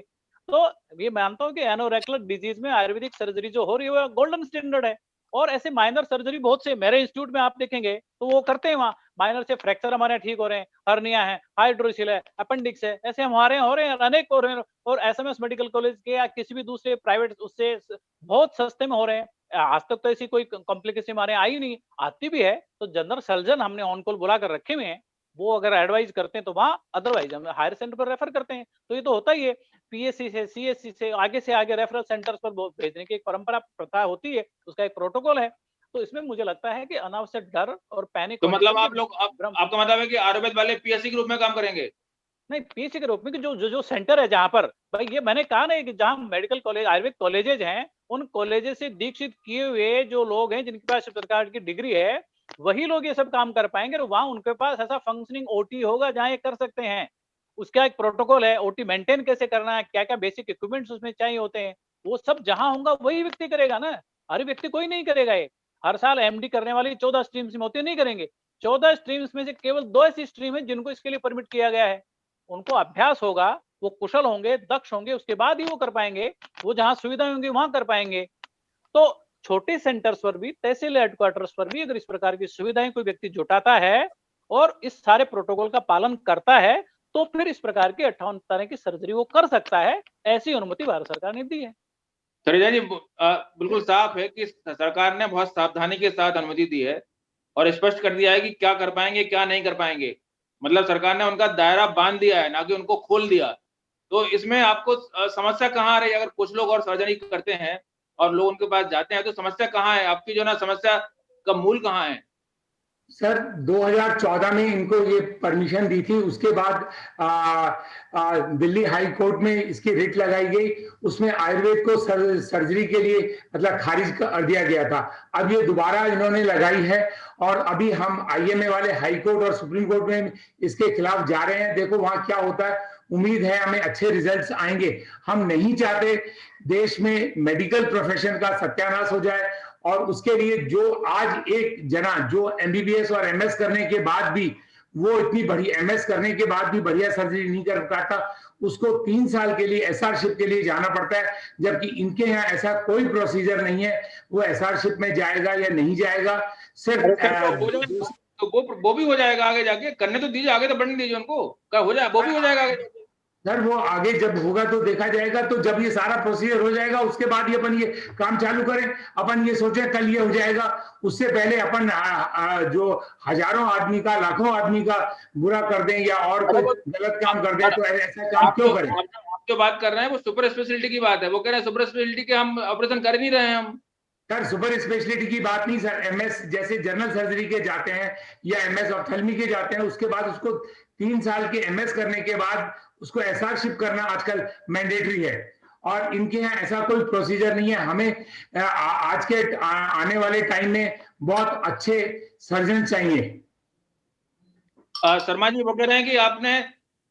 तो ये मानता हूँ कि एनोरेक्टल डिजीज में आयुर्वेदिक सर्जरी जो हो रही है वो गोल्डन स्टैंडर्ड है। और ऐसे माइनर सर्जरी बहुत से मेरे इंस्टीट्यूट में आप देखेंगे तो वो करते हैं, वहाँ माइनर से फ्रैक्चर हमारे ठीक हो रहे हैं, हर्निया है, हाइड्रोसिल है, अपेंडिक्स है, ऐसे हमारे हो रहे हैं, अनेक हो रहे हैं। और एसएमएस मेडिकल कॉलेज के या किसी भी दूसरे प्राइवेट उससे बहुत सस्ते में हो रहे हैं। आज तक तो ऐसी कोई कॉम्प्लिकेशन हमारे आई नहीं, आती भी है तो जनरल सर्जन हमने ऑन कॉल बुला कर रखे हुए हैं, वो अगर एडवाइज करते हैं तो वहाँ, अदरवाइज हम हायर सेंटर पर रेफर करते हैं। तो ये तो होता ही है, पीएससी से सीएससी से आगे रेफरल सेंटर्स पर भेजने की एक परंपरा प्रथा होती है, उसका एक प्रोटोकॉल है। तो इसमें मुझे लगता है कि अनावश्यक डर और पैनिक, तो मतलब आपका मतलब है कि आयुर्वेद वाले पीएससी के रूप में काम करेंगे? नहीं, पीएससी के रूप में जो सेंटर है जहां पर, भाई ये मैंने कहा ना कि जहां मेडिकल कॉलेज आयुर्वेद कॉलेजेज हैं, उन कॉलेजेस से दीक्षित किए हुए जो लोग हैं जिनके पास प्रकार की डिग्री है, वही लोग ये सब काम कर पाएंगे। और वहां उनके पास ऐसा फंक्शनिंग ओटी होगा जहां ये कर सकते हैं। उसका एक प्रोटोकॉल है, ओटी मेंटेन कैसे करना है, क्या क्या बेसिक इक्विपमेंट्स उसमें चाहिए होते हैं, वो सब जहां होगा वही व्यक्ति करेगा ना, हर व्यक्ति कोई नहीं करेगा। ये हर साल एमडी करने वाली 14 स्ट्रीम्स में होती नहीं करेंगे। 14 स्ट्रीम्स में से केवल 2 ऐसी स्ट्रीम है जिनको इसके लिए परमिट किया गया है। उनको अभ्यास होगा, वो कुशल होंगे, दक्ष होंगे, उसके बाद ही वो कर पाएंगे, वो जहां सुविधाएं होंगी वहां कर पाएंगे। तो छोटे सेंटर्स पर भी, तहसील हेडक्वार्टर्स पर भी अगर इस प्रकार की सुविधाएं कोई व्यक्ति जुटाता है और इस सारे प्रोटोकॉल का पालन करता है, तो फिर इस प्रकार की 58 तरह की सर्जरी वो कर सकता है। ऐसी अनुमति भारत सरकार ने दी है। थरेजा जी बिल्कुल साफ है कि सरकार ने बहुत सावधानी के साथ अनुमति दी है और स्पष्ट कर दिया है कि क्या कर पाएंगे क्या नहीं कर पाएंगे। मतलब सरकार ने उनका दायरा बांध दिया है, ना कि उनको खोल दिया। तो इसमें आपको समस्या कहाँ आ रही है? अगर कुछ लोग और सर्जरी करते हैं और लोग उनके पास जाते हैं तो समस्या कहाँ है आपकी? जो ना समस्या का मूल कहाँ है? सर 2014 में इनको ये परमिशन दी थी, उसके बाद दिल्ली हाई कोर्ट में इसकी रिट लगाई गई, उसमें आयुर्वेद को सर्जरी के लिए मतलब खारिज कर दिया गया था। अब ये दोबारा इन्होंने लगाई है और अभी हम आईएमए वाले हाई कोर्ट और सुप्रीम कोर्ट में इसके खिलाफ जा रहे हैं। देखो वहां क्या होता है, उम्मीद है हमें अच्छे रिजल्ट्स आएंगे। हम नहीं चाहते देश में मेडिकल प्रोफेशन का सत्यानाश हो जाए, और उसके लिए जो आज एक जना जो एमबीबीएस और एमएस करने के बाद भी वो इतनी बड़ी एमएस करने के बाद भी बढ़िया सर्जरी नहीं कर पाता, उसको 3 साल के लिए एसआरशिप के लिए जाना पड़ता है, जबकि इनके यहाँ ऐसा कोई प्रोसीजर नहीं है। वो एसआरशिप में जाएगा या नहीं जाएगा, सिर्फ तो वो भी हो जाएगा आगे जाके, करने तो दीजिए, आगे तो बढ़ने दीजिए उनको, क्या हो जाए वो भी हो जाएगा आगे। सर वो आगे जब होगा तो देखा जाएगा, तो जब ये सारा प्रोसीजर हो जाएगा उसके बाद ही अपन ये काम चालू करें। अपन ये सोचे कल ये हो जाएगा, उससे पहले अपन जो हजारों आदमी का लाखों आदमी का बुरा कर दें या और कोई गलत काम कर दें, तो ऐसा काम क्यों करें? आप जो बात कर रहे हैं वो सुपर स्पेशलिटी की बात है, वो कह रहे हैं सुपर स्पेशलिटी के हम ऑपरेशन कर नहीं रहे हैं हम। सर सुपर स्पेशलिटी की बात नहीं सर, एमएस जैसे जनरल सर्जरी के जाते हैं या एमएस ऑप्थेल्मी के जाते हैं, उसके बाद उसको 3 साल के एमएस करने के बाद उसको एसआरशिप करना आजकल मैंडेटरी है, और इनके यहाँ ऐसा कोई प्रोसीजर नहीं है। हमें आज के आने वाले टाइम में बहुत अच्छे सर्जन चाहिए। शर्मा जी वो कह रहे हैं कि आपने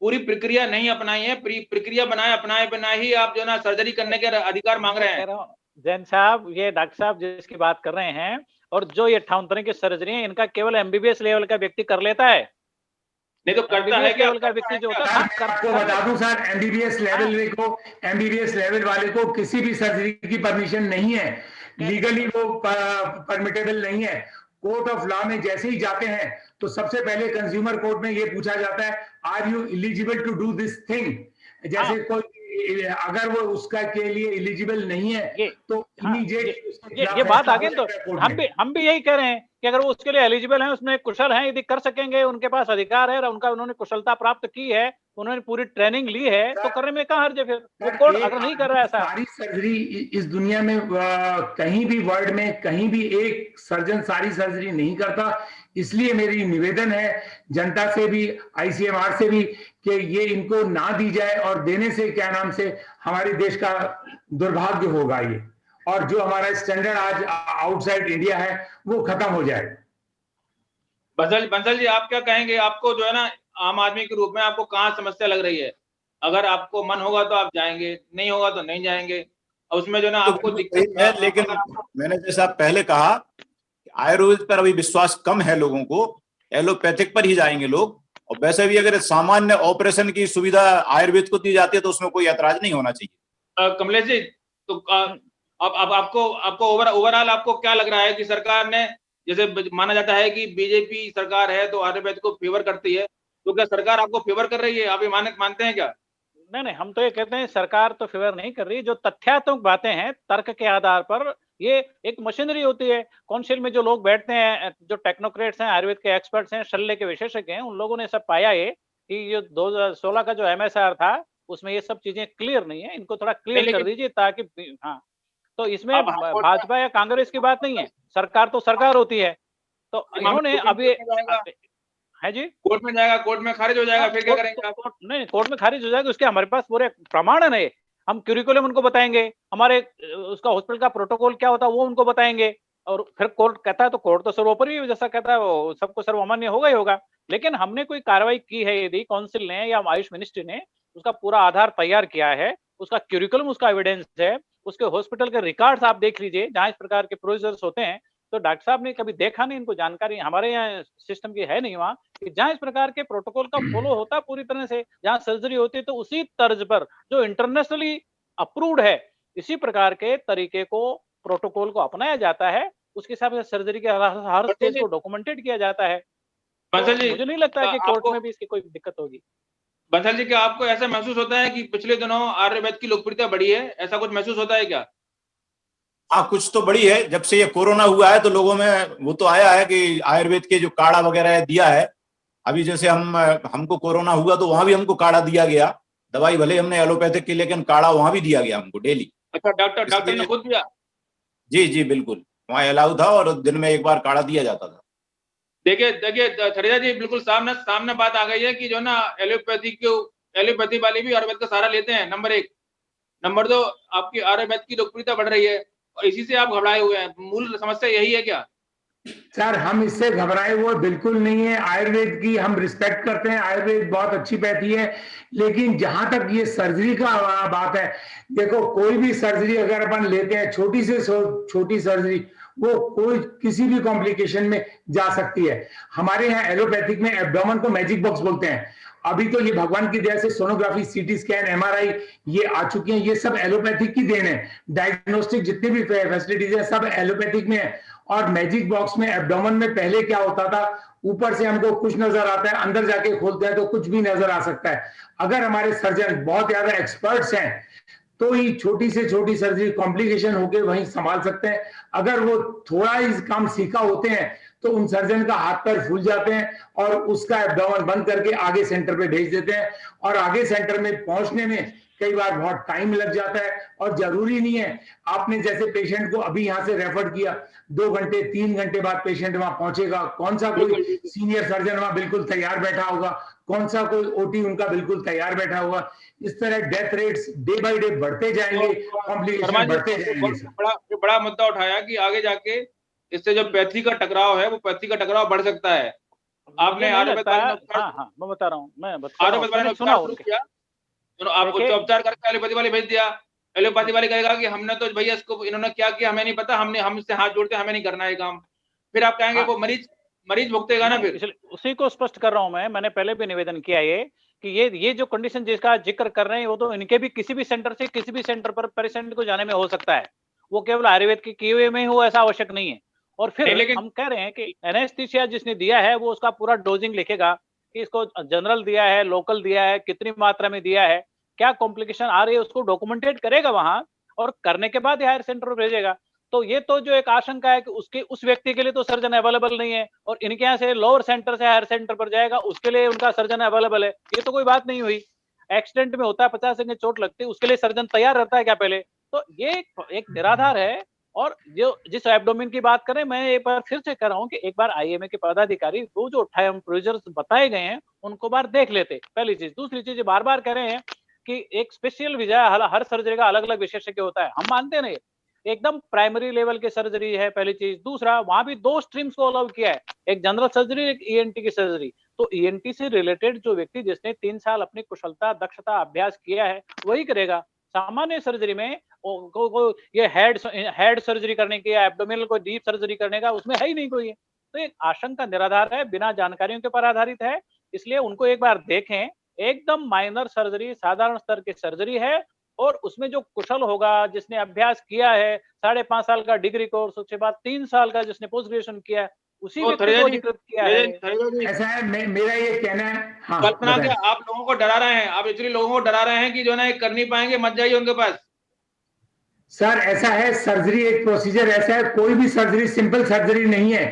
पूरी प्रक्रिया नहीं अपनाई है, प्रक्रिया अपनाए बिना ही आप जो ना सर्जरी करने के अधिकार मांग रहे हैं। जैन साहब, ये डॉक्टर साहब जिसकी बात कर रहे हैं, और जो ये 58 तरह की सर्जरी है, इनका केवल एमबीबीएस लेवल का व्यक्ति कर लेता है, नहीं तो करता है लेवल का व्यक्ति जो होता है। आपको बता दूं सर, एमबीबीएस लेवल वाले को किसी भी सर्जरी की परमिशन नहीं है, लीगली वो परमिटेबल नहीं है। कोर्ट ऑफ लॉ में जैसे ही जाते हैं तो सबसे पहले कंज्यूमर कोर्ट में ये पूछा जाता है, are you eligible to do this thing. जैसे कोई अगर वो उसका के लिए एलिजिबल नहीं है तो इमीडिएट ये बात आगे, तो हम भी यही कह रहे हैं कि अगर वो उसके लिए एलिजिबल हैं, उसमें कुशल हैं, यदि कर सकेंगे, उनके पास अधिकार है, उनका उन्होंने कुशलता प्राप्त की है, उन्होंने पूरी ट्रेनिंग ली है, तो करने में कहाँ हर्ज है? फिर वो कोर्ट अगर नहीं कर रहा है ऐसा। सारी सर्जरी इस दुनिया में कहीं भी वर्ल्ड में कहीं भी एक सर्जन सारी सर्जरी नहीं करता। इसलिए मेरी निवेदन है जनता से भी, आईसीएमआर से भी, कि ये इनको ना दी जाए, और देने से क्या नाम से हमारे देश का दुर्भाग्य होगा ये, और जो हमारा स्टैंडर्ड आज आउटसाइड इंडिया है वो खत्म हो जाए। बंसल जी आप क्या कहेंगे? आपको जो है ना आम आदमी के रूप में आपको कहाँ समस्या लग रही है? अगर आपको मन होगा तो आप जाएंगे, नहीं होगा तो नहीं जाएंगे, और उसमें जो ना आपको दिक्कत है। लेकिन मैंने जैसा पहले कहा, आयुर्वेद पर अभी विश्वास कम है लोगों को, एलोपैथिक पर ही जाएंगे लोग। और वैसे भी अगर सामान्य ऑपरेशन की सुविधा आयुर्वेद को दी जाती है तो उसमें कोई ऐतराज नहीं होना चाहिए। कमलेश जी, तो अब आपको ओवरऑल आपको क्या लग रहा है कि सरकार ने, जैसे माना जाता है कि बीजेपी सरकार है तो आयुर्वेद को फेवर करती है, तो क्या सरकार आपको फेवर कर रही है? आप ये मानते हैं क्या? नहीं, हम तो ये कहते हैं सरकार तो फेवर नहीं कर रही। जो तथ्यात्मक बातें हैं, तर्क के आधार पर, ये एक मशीनरी होती है। काउंसिल में जो लोग बैठते हैं, जो टेक्नोक्रेट्स हैं, आयुर्वेद के एक्सपर्ट्स हैं, शल्य के विशेषज्ञ हैं, उन लोगों ने सब पाया है कि ये 2016 का जो एमएसआर था उसमें ये सब चीजें क्लियर नहीं है। इनको थोड़ा क्लियर कर दीजिए ताकि हाँ, तो इसमें भाजपा या कांग्रेस की बात नहीं है, सरकार तो सरकार होती है। तो इन्होंने अभी है जी, कोर्ट में जाएगा, कोर्ट में खारिज हो जाएगा, फिर क्या करेंगे आप? नहीं, कोर्ट में खारिज हो जाएगा, उसके हमारे पास पूरे प्रमाण है। हम क्यूरिकुलम उनको बताएंगे, हमारे उसका हॉस्पिटल का प्रोटोकॉल क्या होता है वो उनको बताएंगे, और फिर कोर्ट कहता है तो कोर्ट तो सर्वोपरि जैसा कहता है वो सबको सर्वमान्य होगा ही होगा। लेकिन हमने कोई कार्रवाई की है यदि काउंसिल ने या आयुष मिनिस्ट्री ने, उसका पूरा आधार तैयार किया है, उसका क्यूरिकुलम, उसका एविडेंस है, उसके हॉस्पिटल के रिकॉर्ड्स आप देख लीजिए जहां इस प्रकार के प्रोसीजर्स होते हैं। तो डॉक्टर साहब ने कभी देखा नहीं, इनको जानकारी हमारे यहाँ सिस्टम की है नहीं वहाँ, कि जहाँ इस प्रकार के प्रोटोकॉल का फॉलो होता है पूरी तरह से, जहाँ सर्जरी होती है तो उसी तर्ज पर जो इंटरनेशनली अप्रूव्ड है, इसी प्रकार के तरीके को, प्रोटोकॉल को अपनाया जाता है। उसके हिसाब से सर्जरी के हर स्टेज को डॉक्यूमेंटेड किया जाता है। बंसल जी, मुझे नहीं लगता है कि कोर्ट में भी इसकी कोई दिक्कत होगी। बंसल जी, क्या आपको ऐसा महसूस होता है कि पिछले दिनों आयुर्वेद की लोकप्रियता बढ़ी है? ऐसा कुछ महसूस होता है क्या? हाँ, कुछ तो बड़ी है। जब से ये कोरोना हुआ है तो लोगों में वो तो आया है कि आयुर्वेद के जो काढ़ा वगैरह दिया है, अभी जैसे हमको कोरोना हुआ तो वहां भी हमको काढ़ा दिया गया। दवाई भले हमने एलोपैथिक की, लेकिन काढ़ा वहां भी दिया गया हमको डेली। अच्छा, डॉक्टर ने खुद दिया? जी बिल्कुल। वहाँ अलाउ था और दिन में एक बार काढ़ा दिया जाता था। देखिए थरेजा जी, बिल्कुल सामने बात आ गई है कि जो ना एलोपैथी वाले भी आयुर्वेद का सहारा लेते हैं, नंबर 1। नंबर 2, आपकी आयुर्वेद की लोकप्रियता बढ़ रही है और इसी से आप घबराए हुए हैं। मूल समस्या यही है क्या? सर, हम इससे घबराए हुए बिल्कुल नहीं है। आयुर्वेद की हम रिस्पेक्ट करते हैं, आयुर्वेद बहुत अच्छी पैथी है। लेकिन जहां तक ये सर्जरी का बात है, देखो कोई भी सर्जरी अगर अपन लेते हैं, छोटी से छोटी सर्जरी, वो कोई किसी भी कॉम्प्लिकेशन में जा सकती है। हमारे यहाँ एलोपैथिक में एब्डोमेन को मैजिक बॉक्स बोलते हैं। अभी तो ये भगवान की दया से सोनोग्राफी, सीटी स्कैन, एमआरआई ये आ चुकी हैं, ये सब एलोपैथिक की देन है। डायग्नोस्टिक जितनी भी फैसिलिटीज है सब एलोपैथिक में है। और मैजिक बॉक्स में एब्डोमेन में पहले क्या होता था, ऊपर से हमको कुछ नजर आता है, अंदर जाके खोलते हैं तो कुछ भी नजर आ सकता है। अगर हमारे सर्जन बहुत ज्यादा एक्सपर्ट्स हैं तो ही छोटी से छोटी सर्जरी कॉम्प्लिकेशन होके वहीं संभाल सकते हैं। अगर वो थोड़ा ही काम सीखा होते हैं तो उन सर्जन का हाथ पैर फूल जाते हैं और उसका एब्डोमेन बंद करके आगे सेंटर पे भेज देते हैं। और आगे सेंटर में पहुंचने में कई बार बहुत टाइम लग जाता है। और जरूरी नहीं है, आपने जैसे पेशेंट को अभी यहां से रेफर किया, 2 घंटे 3 घंटे बाद पेशेंट वहां पहुंचेगा। कौन सा कोई सीनियर सर्जन वहां बिल्कुल तैयार बैठा होगा, कौन सा कोई ओटी उनका बिल्कुल तैयार बैठा होगा। इस तरह death rates day by day बढ़ते जाएंगे, कॉम्प्लिकेशन बढ़ते जाएंगे। बड़ा मुद्दा उठाया कि आगे जाके इससे जो पैथी का टकराव है, वो पैथी का टकराव बढ़ सकता है। आपने आयुर्वेद मैं बता रहा हूँ, आयुर्वेद वाले ने शुरू किया, तो आप उपचार करके एलोपैथी वाले भेज दिया। एलोपैथी वाले कहेगा कि हमने तो भैया इसको, इन्होंने क्या किया हमें नहीं पता, हम इससे हाथ जोड़ते, हमें नहीं करना है काम। फिर आप कहेंगे वो मरीज भुगतेगा ना। फिर उसी को स्पष्ट कर रहा हूं मैंने पहले भी निवेदन किया ये कि ये जो कंडीशन जिसका जिक्र कर रहे हैं वो तो इनके भी किसी भी सेंटर पर पेशेंट को जाने में हो सकता है। वो केवल आयुर्वेद के किए हुए में ही हो ऐसा आवश्यक नहीं है। और फिर हम कह रहे हैं कि एनेस्थीसिया जिसने दिया है वो उसका पूरा डोजिंग लिखेगा कि इसको जनरल दिया है, लोकल दिया है, कितनी मात्रा में दिया है, क्या कॉम्प्लिकेशन आ रही है, उसको डॉक्यूमेंटेट करेगा वहां और करने के बाद हायर सेंटर पर भेजेगा। तो ये तो जो एक आशंका है कि उस व्यक्ति के लिए तो सर्जन अवेलेबल नहीं है और इनके यहाँ से लोअर सेंटर से हायर सेंटर पर जाएगा, उसके लिए उनका सर्जन अवेलेबल है। ये तो कोई बात नहीं हुई। एक्सीडेंट में होता है, 50 सेकंड चोट लगती है, उसके लिए सर्जन तैयार रहता है क्या पहले? तो ये एक निराधार है। और जो जिस एब्डोमेन की बात करें, मैं एक बार फिर से कह रहा हूं कि एक बार आईएमए के पदाधिकारी वो जो प्रोसीजर्स बताए गए हैं उनको बार देख लेते, पहली चीज। दूसरी चीज, बार बार कह रहे हैं कि एक स्पेशल विजय, हर सर्जरी का अलग अलग विशेषज्ञ होता है, हम मानते नहीं, एकदम प्राइमरी लेवल की सर्जरी है, पहली चीज। दूसरा, वहां भी 2 स्ट्रीम्स को अलाउ किया है, एक जनरल सर्जरी, एक ईएनटी की सर्जरी। तो ईएनटी से रिलेटेड जो व्यक्ति जिसने 3 साल अपनी कुशलता, दक्षता, अभ्यास किया है वही करेगा। सामान्य सर्जरी में ये हेड सर्जरी करने की या एब्डोमिनल को डीप सर्जरी करने का उसमें है ही नहीं कोई है। तो एक आशंका निराधार है, बिना जानकारियों के पर आधारित है, इसलिए उनको एक बार देखें। एकदम माइनर सर्जरी, साधारण स्तर की सर्जरी है और उसमें जो कुशल होगा, जिसने अभ्यास किया है, 5.5 साल का डिग्री कोर्स, उसके बाद 3 साल का जिसने पोस्ट ग्रेजुएशन किया है, उसी व्यक्ति को अधिकृत किया है। ऐसा है, मेरा ये कहना है। हाँ, कल्पना के आप लोगों को डरा रहे हैं, आप एक्चुअली लोगों को डरा रहे हैं कि जो ना कर नहीं पाएंगे, मत जाइए उनके पास। सर ऐसा है, सर्जरी एक प्रोसीजर ऐसा है, कोई भी सर्जरी सिंपल सर्जरी नहीं है।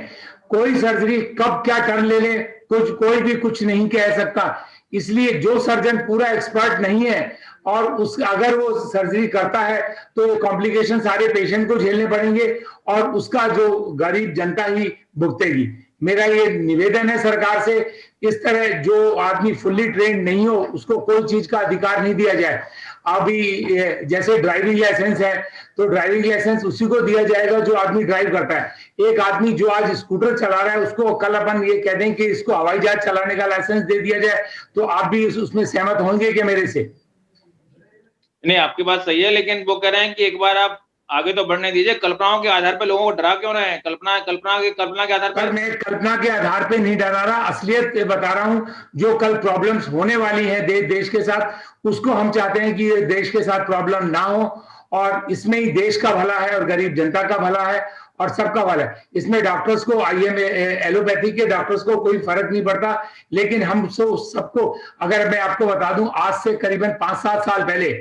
कोई सर्जरी कब क्या टर्न ले ले, कोई भी कुछ नहीं कह सकता। इसलिए जो सर्जन पूरा एक्सपर्ट नहीं है और अगर वो सर्जरी करता है तो कॉम्प्लिकेशन सारे पेशेंट को झेलने पड़ेंगे और उसका जो गरीब जनता ही भुगतेगी। मेरा ये निवेदन है सरकार से, इस तरह जो आदमी फुल्ली ट्रेंड नहीं हो उसको कोई चीज का अधिकार नहीं दिया जाए। अभी जैसे ड्राइविंग लाइसेंस है तो ड्राइविंग लाइसेंस उसी को दिया जाएगा जो आदमी ड्राइव करता है। एक आदमी जो आज स्कूटर चला रहा है उसको कल अपन ये कह दें कि इसको हवाई जहाज चलाने का लाइसेंस दे दिया जाए, तो आप भी उसमें सहमत होंगे क्या मेरे से? नहीं, आपकी बात सही है, लेकिन वो कह रहे हैं कि एक बार आप आगे तो बढ़ने दीजिए। कल्पनाओं के आधार पर लोगों को डरा क्यों रहे हैं? कल्पना के आधार पर मैं कल्पना के आधार पे नहीं डरा रहा, असलियत बता रहा हूं। जो कल प्रॉब्लम्स होने वाली है देश के साथ, उसको हम चाहते हैं कि देश के साथ प्रॉब्लम ना हो और इसमें ही देश का भला है और गरीब जनता का भला है और सबका भला है। इसमें डॉक्टर्स को, आईएमए एलोपैथी के डॉक्टर्स को कोई फर्क नहीं पड़ता, लेकिन हम सबको, अगर मैं आपको बता दूं, आज से करीबन 5-7 साल पहले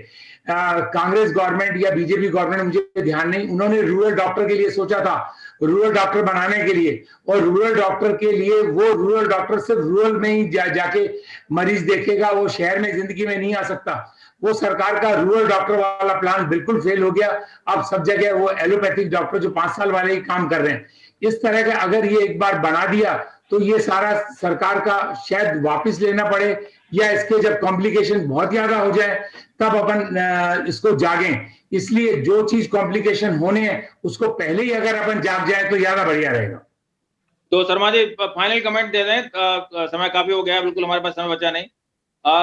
कांग्रेस गवर्नमेंट या बीजेपी गवर्नमेंट, मुझे ध्यान नहीं, उन्होंने रूरल डॉक्टर के लिए सोचा था, रूरल डॉक्टर बनाने के लिए, और रूरल डॉक्टर के लिए वो रूरल डॉक्टर सिर्फ रूरल में ही जाके मरीज देखेगा, वो शहर में जिंदगी में नहीं आ सकता। वो सरकार का रूरल डॉक्टर वाला प्लान बिल्कुल फेल हो गया। अब सब जगह वो एलोपैथिक डॉक्टर जो 5 साल वाले ही काम कर रहे हैं। इस तरह का अगर ये एक बार बना दिया तो ये सारा सरकार का शायद वापस लेना पड़े, या इसके जब कॉम्प्लिकेशन बहुत ज्यादा हो जाए तब अपन इसको जागें। इसलिए जो चीज कॉम्प्लिकेशन होने हैं उसको पहले ही अगर अपन जाग जाए तो ज्यादा बढ़िया रहेगा। तो शर्मा जी फाइनल कमेंट दे दें, समय काफी हो गया, बिल्कुल हमारे पास समय बचा नहीं।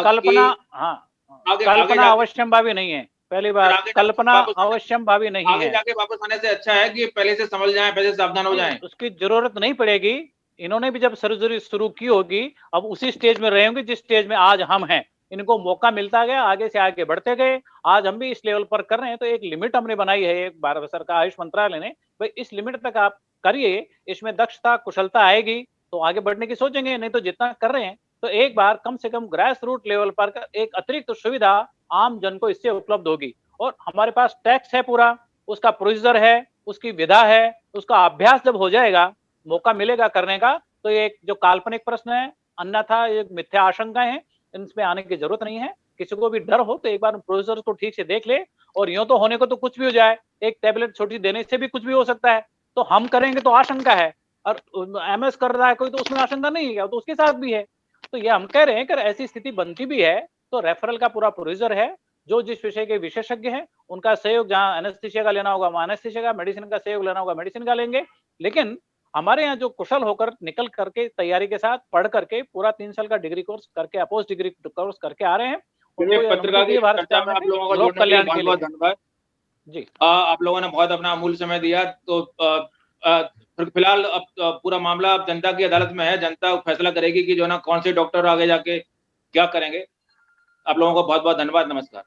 कल्पना, हाँ, कल्पना अवश्यम भावी नहीं है, पहली बार कल्पना अवश्यम भावी नहीं है। आगे जाके वापस आने से अच्छा है कि पहले से समझ जाएं, पहले से सावधान हो जाएं। उसकी जरूरत नहीं पड़ेगी। इन्होंने भी जब सर्जरी शुरू की होगी, अब उसी स्टेज में रहे होंगे जिस स्टेज में आज हम हैं। इनको मौका मिलता गया, आगे से आगे बढ़ते गए। आज हम भी इस लेवल पर कर रहे हैं, तो एक लिमिट हमने बनाई है, एक भारत सरकार आयुष मंत्रालय ने, भाई इस लिमिट तक आप करिए, इसमें दक्षता कुशलता आएगी तो आगे बढ़ने की सोचेंगे। नहीं तो जितना कर रहे हैं, तो एक बार कम से कम ग्रास रूट लेवल पर एक अतिरिक्त सुविधा आम जन को इससे उपलब्ध होगी। और हमारे पास टैक्स है पूरा, उसका प्रोसीजर है, उसकी विधा है, उसका अभ्यास जब हो जाएगा, मौका मिलेगा करने का, तो ये एक जो काल्पनिक प्रश्न है, अन्यथा ये मिथ्या आशंकाएं हैं, इनमें आने की जरूरत नहीं है। किसी को भी डर हो तो एक बार प्रोसीजर को ठीक से देख ले। और यूं तो होने को तो कुछ भी हो जाए, एक टैबलेट छोटी देने से भी कुछ भी हो सकता है। तो हम करेंगे तो आशंका है, और एमएस कर रहा है कोई तो उसमें आशंका नहीं है, तो उसके साथ भी है। तो ये हम कह रहे हैं कि ऐसी स्थिति बनती भी है तो रेफरल का पूरा प्रोसीजर है। जो जिस विषय के विशेषज्ञ हैं उनका सहयोग, जहां एनेस्थीसिया का लेना होगा वहां एनेस्थीसिया का, मेडिसिन का सहयोग लेना होगा मेडिसिन का लेंगे। लेकिन हमारे यहाँ जो कुशल होकर निकल करके तैयारी के साथ पढ़ करके पूरा 3 साल का डिग्री कोर्स करके, पोस्ट डिग्री कोर्स करके आ रहे हैं, पत्रकार की चर्चा में आप लोगों का जोड़ने के लिए बहुत बहुत धन्यवाद जी। आप लोगों ने बहुत अपना अमूल्य समय दिया। तो फिलहाल अब पूरा मामला अब जनता की अदालत में है, जनता फैसला करेगी कि जो ना कौन से डॉक्टर आगे जाके क्या करेंगे। आप लोगों को बहुत बहुत धन्यवाद, नमस्कार।